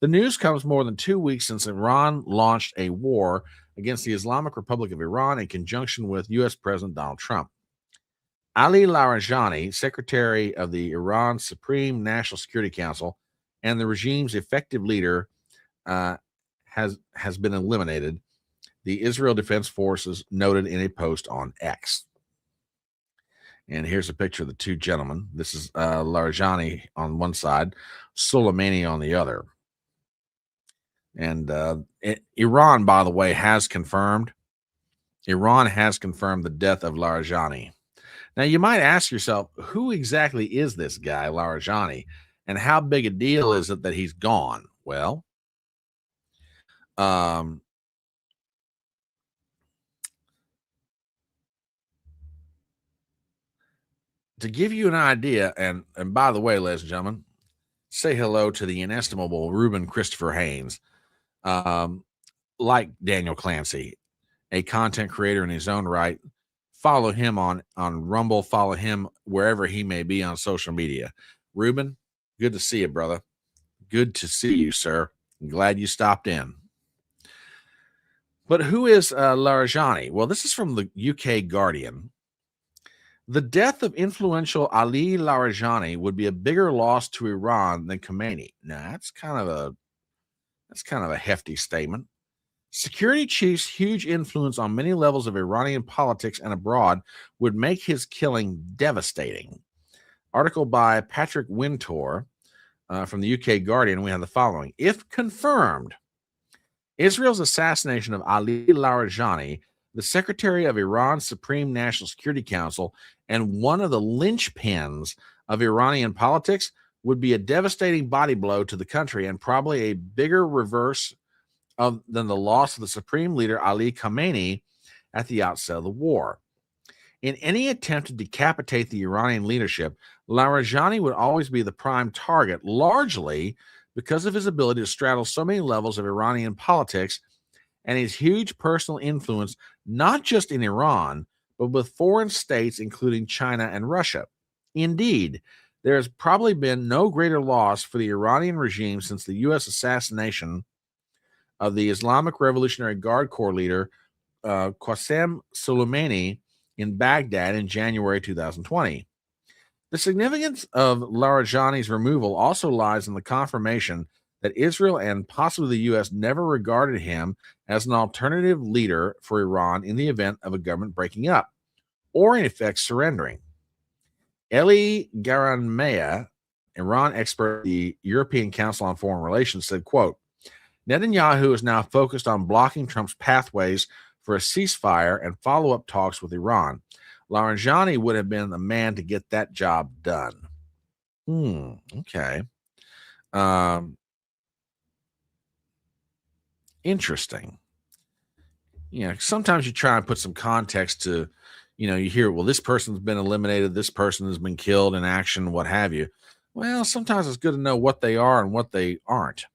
Speaker 1: The news comes more than 2 weeks since Iran launched a war against the Islamic Republic of Iran in conjunction with U.S. President Donald Trump. Ali Larijani, secretary of the Iran Supreme National Security Council and the regime's effective leader, has been eliminated, the Israel Defense Forces noted in a post on X. And here's a picture of the two gentlemen. This is Larijani on one side, Soleimani on the other. And Iran, by the way, has confirmed the death of Larijani. Now, you might ask yourself, who exactly is this guy, Larijani, and how big a deal is it that he's gone? Well, to give you an idea, and by the way, ladies and gentlemen, say hello to the inestimable Reuben Christopher Haynes. Like Daniel Clancy, a content creator in his own right. Follow him on Rumble. Follow him wherever he may be on social media. Reuben, good to see you, brother. Good to see you, sir. I'm glad you stopped in. But who is Larijani? Well, this is from the UK Guardian. The death of influential Ali Larijani would be a bigger loss to Iran than Khamenei. Now, that's kind of a hefty statement. Security chief's huge influence on many levels of Iranian politics and abroad would make his killing devastating. Article by Patrick Wintour from the UK Guardian. We have the following. If confirmed, Israel's assassination of Ali Larijani, the secretary of Iran's Supreme National Security Council and one of the linchpins of Iranian politics, would be a devastating body blow to the country and probably a bigger reverse than the loss of the supreme leader Ali Khamenei at the outset of the war. In any attempt to decapitate the Iranian leadership, Larijani would always be the prime target, largely because of his ability to straddle so many levels of Iranian politics and his huge personal influence, not just in Iran, but with foreign states, including China and Russia. Indeed, there has probably been no greater loss for the Iranian regime since the U.S. assassination of the Islamic Revolutionary Guard Corps leader Qasem Soleimani in Baghdad in January 2020. The significance of Larijani's removal also lies in the confirmation that Israel and possibly the U.S. never regarded him as an alternative leader for Iran in the event of a government breaking up, or in effect surrendering. Eli Garanmeya, Iran expert at the European Council on Foreign Relations, said, quote, Netanyahu is now focused on blocking Trump's pathways for a ceasefire and follow-up talks with Iran. Larijani would have been the man to get that job done. Okay. Interesting. You know, sometimes you try and put some context to, you know, you hear, well, this person's been eliminated, this person has been killed in action, what have you. Well, sometimes it's good to know what they are and what they aren't.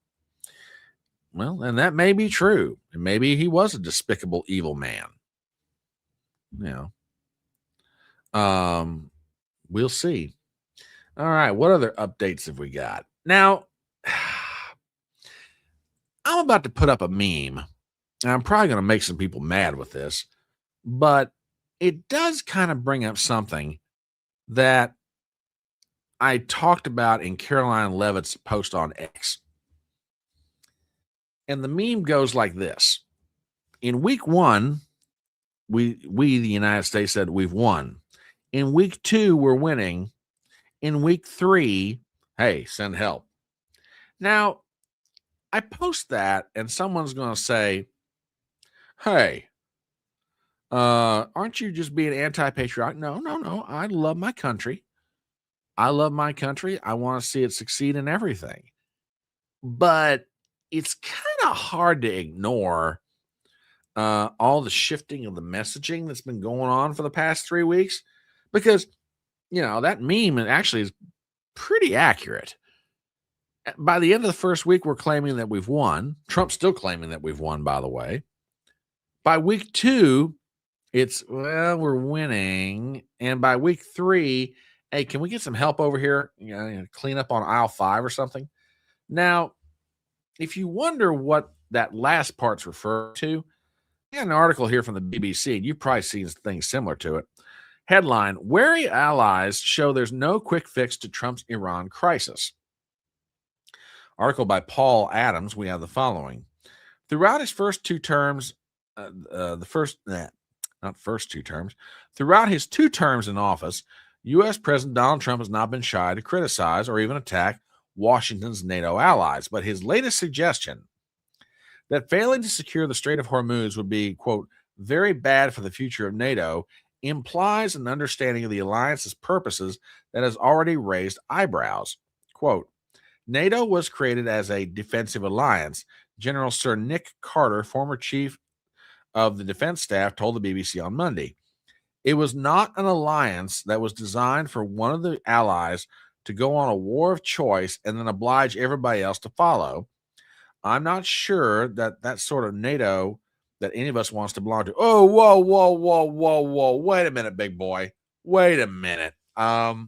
Speaker 1: Well, and that may be true. And maybe he was a despicable, evil man. You know, we'll see. All right. What other updates have we got? Now, I'm about to put up a meme And I'm probably going to make some people mad with this, but it does kind of bring up something that I talked about in Caroline Levitt's post on X. And the meme goes like this. In week 1, we the United States said we've won. In week 2, we're winning. In week 3, hey, send help. Now, I post that and someone's going to say, hey, aren't you just being anti-patriotic? No. I love my country. I love my country. I want to see it succeed in everything. But it's kind of hard to ignore all the shifting of the messaging that's been going on for the past 3 weeks, because, that meme actually is pretty accurate. By the end of the first week, we're claiming that we've won. Trump's still claiming that we've won, by the way. By week 2, it's, well, we're winning. And by week 3, hey, can we get some help over here? Clean up on aisle 5 or something. Now, if you wonder what that last part's referred to, I got an article here from the BBC, and you've probably seen things similar to it. Headline, wary allies show there's no quick fix to Trump's Iran crisis. Article by Paul Adams, we have the following. Throughout his first 2 terms, throughout his 2 terms in office, U.S. President Donald Trump has not been shy to criticize or even attack Washington's NATO allies. But his latest suggestion that failing to secure the Strait of Hormuz would be, quote, very bad for the future of NATO implies an understanding of the alliance's purposes that has already raised eyebrows. Quote, NATO was created as a defensive alliance. General Sir Nick Carter, former chief of the defense staff, told the BBC on Monday. It was not an alliance that was designed for one of the allies to go on a war of choice and then oblige everybody else to follow. I'm not sure that sort of NATO that any of us wants to belong to. Oh, whoa. Wait a minute, big boy. Wait a minute. Now,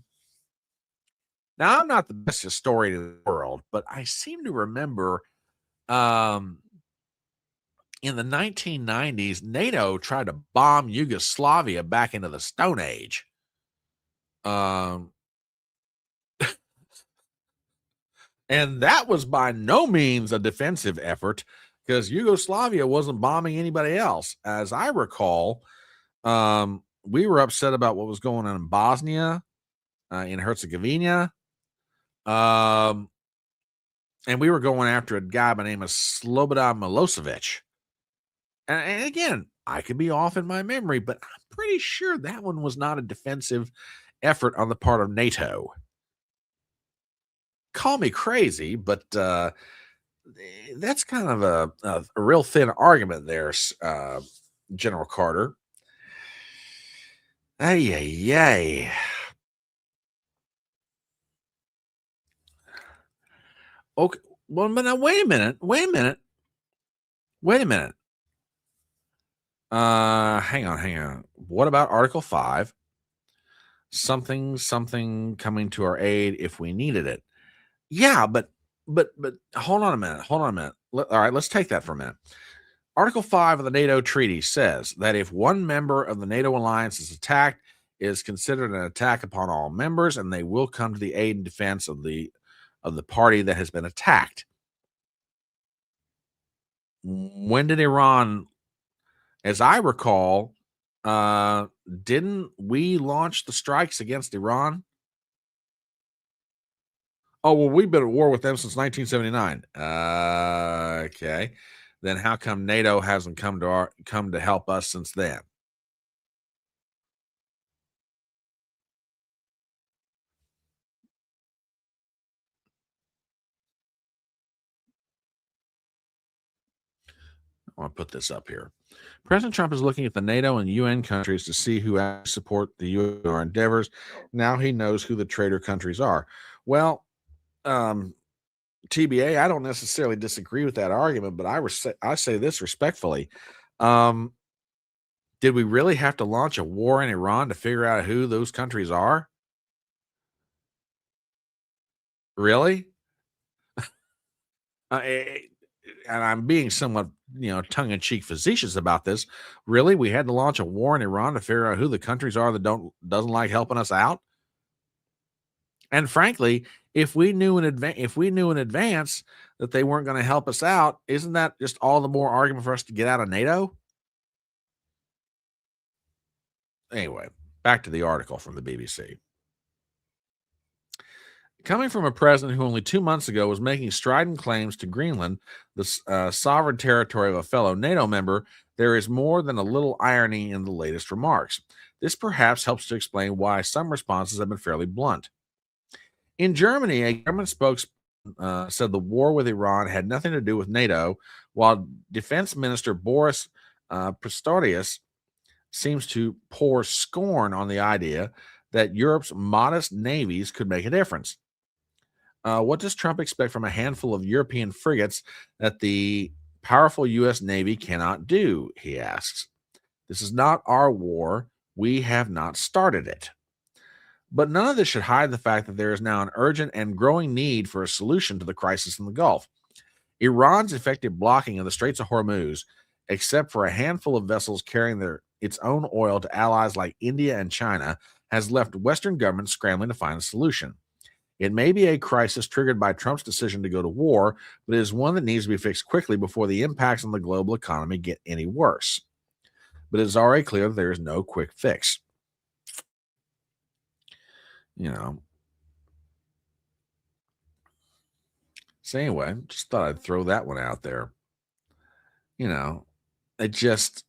Speaker 1: I'm not the best historian in the world, but I seem to remember in the 1990s, NATO tried to bomb Yugoslavia back into the Stone Age. And that was by no means a defensive effort, because Yugoslavia wasn't bombing anybody else. As I recall, we were upset about what was going on in Bosnia, in Herzegovina. And we were going after a guy by the name of Slobodan Milosevic. And again, I could be off in my memory, but I'm pretty sure that one was not a defensive effort on the part of NATO. Call me crazy, but that's kind of a real thin argument there, General Carter. Ay. Okay, well, but now wait a minute. Hang on. What about Article 5? Something coming to our aid if we needed it. Yeah, but hold on a minute. All right, let's take that for a minute. Article 5 of the NATO treaty says that if one member of the NATO alliance is attacked, it is considered an attack upon all members, and they will come to the aid and defense of the party that has been attacked. When did Iran, as I recall, didn't we launch the strikes against Iran? Oh, well, we've been at war with them since 1979. Okay. Then how come NATO hasn't come to help us since then? I want to put this up here. President Trump is looking at the NATO and UN countries to see who actually support the UN endeavors. Now he knows who the traitor countries are. Well, TBA, I don't necessarily disagree with that argument, but I say this respectfully. Did we really have to launch a war in Iran to figure out who those countries are? Really? and I'm being somewhat, tongue-in-cheek facetious about this. Really, we had to launch a war in Iran to figure out who the countries are that doesn't like helping us out. And frankly, if we knew in advance that they weren't going to help us out, isn't that just all the more argument for us to get out of NATO? Anyway, back to the article from the BBC. Coming from a president who only 2 months ago was making strident claims to Greenland, the sovereign territory of a fellow NATO member, there is more than a little irony in the latest remarks. This perhaps helps to explain why some responses have been fairly blunt. In Germany, a government spokesman said the war with Iran had nothing to do with NATO, while Defense Minister Boris Pistorius seems to pour scorn on the idea that Europe's modest navies could make a difference. What does Trump expect from a handful of European frigates that the powerful U.S. Navy cannot do? He asks. This is not our war. We have not started it. But none of this should hide the fact that there is now an urgent and growing need for a solution to the crisis in the Gulf. Iran's effective blocking of the Straits of Hormuz, except for a handful of vessels carrying its own oil to allies like India and China, has left Western governments scrambling to find a solution. It may be a crisis triggered by Trump's decision to go to war, but it is one that needs to be fixed quickly before the impacts on the global economy get any worse. But it is already clear that there is no quick fix. So anyway, just thought I'd throw that one out there. It just,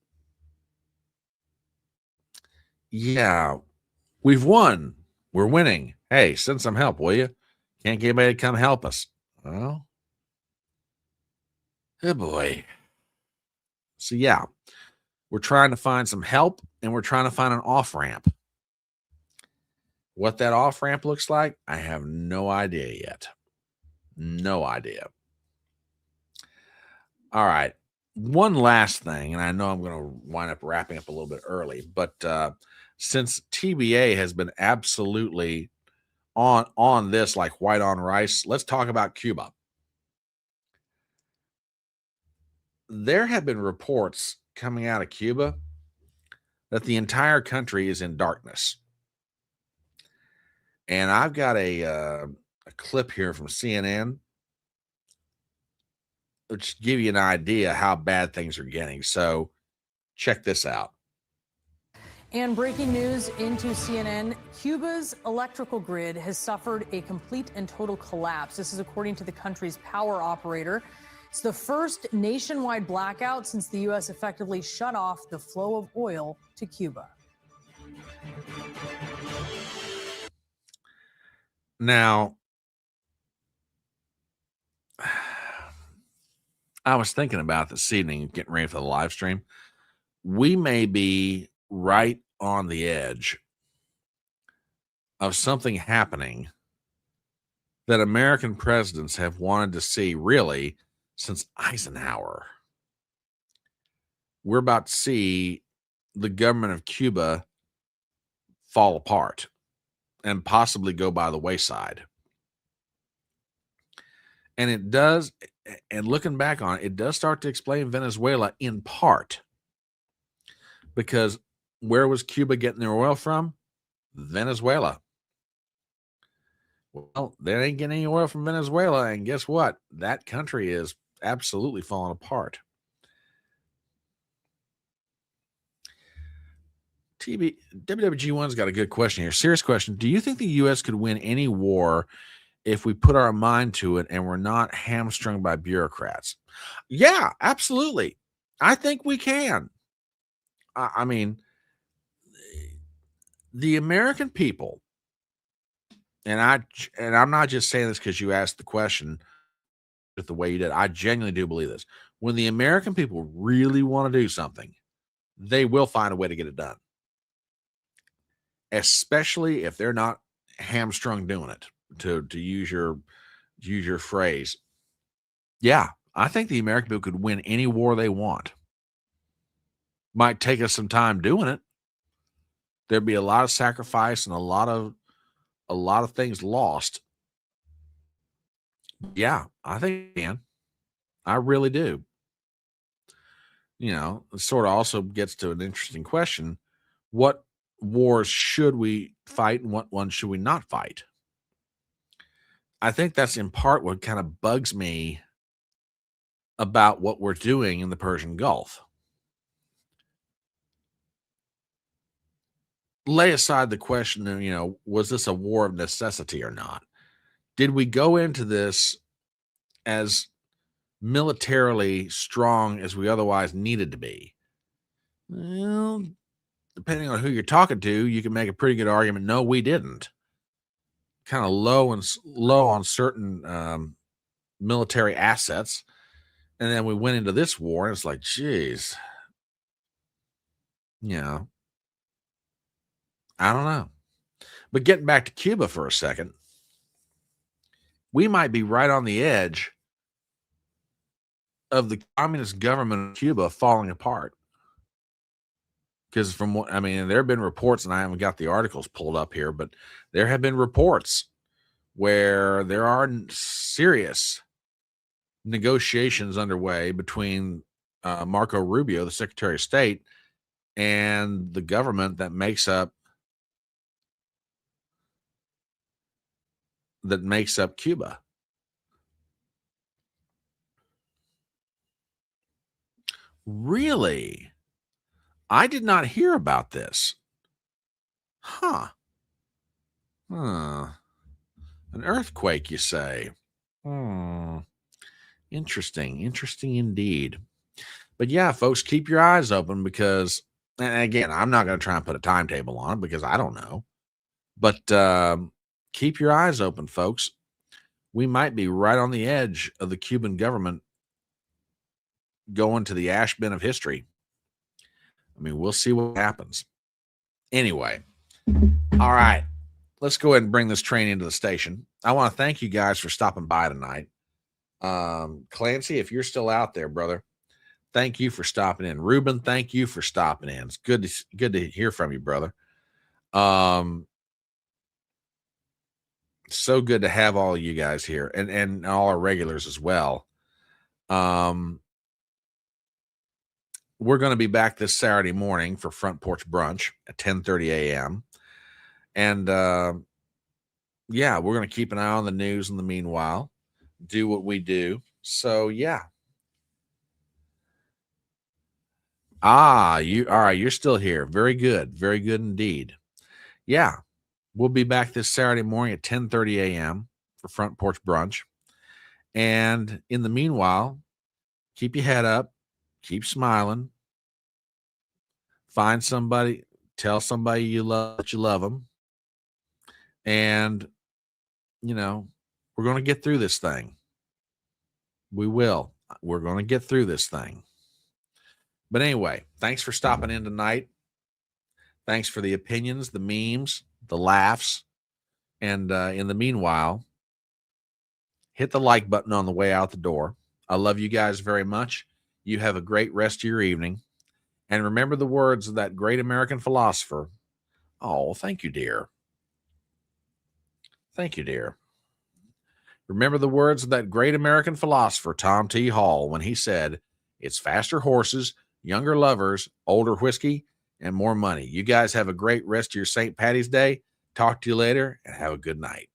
Speaker 1: we've won. We're winning. Hey, send some help, will you? Can't get anybody to come help us. Well, oh boy. So we're trying to find some help, and we're trying to find an off-ramp. What that off-ramp looks like, I have no idea yet. No idea. All right. One last thing, and I know I'm going to wind up wrapping up a little bit early, but since TBA has been absolutely on this like white on rice, let's talk about Cuba. There have been reports coming out of Cuba that the entire country is in darkness. And I've got a clip here from CNN, which give you an idea how bad things are getting. So check this out.
Speaker 6: And breaking news into CNN, Cuba's electrical grid has suffered a complete and total collapse. This is according to the country's power operator. It's the first nationwide blackout since the U.S. effectively shut off the flow of oil to Cuba.
Speaker 1: Now, I was thinking about this evening, getting ready for the live stream. We may be right on the edge of something happening that American presidents have wanted to see really since Eisenhower. We're about to see the government of Cuba fall apart and possibly go by the wayside. And it does, and looking back on it, it does start to explain Venezuela in part. Because where was Cuba getting their oil from? Venezuela. Well, they ain't getting any oil from Venezuela, and guess what? That country is absolutely falling apart. WWG1's got a good question here. Serious question. Do you think the U.S. could win any war if we put our mind to it and we're not hamstrung by bureaucrats? Yeah, absolutely. I think we can. I mean, the American people, and I'm not just saying this because you asked the question the way you did. I genuinely do believe this. When the American people really want to do something, they will find a way to get it done. Especially if they're not hamstrung doing it, to use your phrase. Yeah, I think the American people could win any war they want. Might take us some time doing it. There'd be a lot of sacrifice and a lot of things lost. Yeah, I think we can. I really do. You know, it sort of also gets to an interesting question. What wars should we fight and what ones should we not fight? I think that's in part what kind of bugs me about what we're doing in the Persian Gulf. Lay aside the question of, was this a war of necessity or not? Did we go into this as militarily strong as we otherwise needed to be? Well, depending on who you're talking to, you can make a pretty good argument. No, we didn't. Kind of low on certain military assets, and then we went into this war, and it's like, geez, I don't know. But getting back to Cuba for a second, we might be right on the edge of the communist government of Cuba falling apart. Because from what there have been reports, and I haven't got the articles pulled up here, but there have been reports where there are serious negotiations underway between Marco Rubio, the Secretary of State, and the government that makes up Cuba. Really? I did not hear about this. Huh. An earthquake, you say? Interesting indeed. But yeah, folks, keep your eyes open because, and again, I'm not going to try and put a timetable on it because I don't know. But keep your eyes open, folks. We might be right on the edge of the Cuban government going to the ash bin of history. We'll see what happens. Anyway, all right. Let's go ahead and bring this train into the station. I want to thank you guys for stopping by tonight. Clancy, if you're still out there, brother, thank you for stopping in. Ruben, thank you for stopping in. It's good to hear from you, brother. So good to have all of you guys here and all our regulars as well. We're going to be back this Saturday morning for Front Porch Brunch at 10:30 a.m. And yeah, we're going to keep an eye on the news in the meanwhile, do what we do. So yeah. All right, you're still here. Very good indeed. Yeah, we'll be back this Saturday morning at 10:30 a.m. for Front Porch Brunch. And in the meanwhile, keep your head up, keep smiling, find somebody, tell somebody you love that you love them. And, we're going to get through this thing. We will. We're going to get through this thing. But anyway, thanks for stopping in tonight. Thanks for the opinions, the memes, the laughs. And in the meanwhile, hit the like button on the way out the door. I love you guys very much. You have a great rest of your evening. And remember the words of that great American philosopher. Oh, thank you, dear. Thank you, dear. Remember the words of that great American philosopher, Tom T. Hall, when he said, "It's faster horses, younger lovers, older whiskey, and more money." You guys have a great rest of your St. Patty's Day. Talk to you later and have a good night.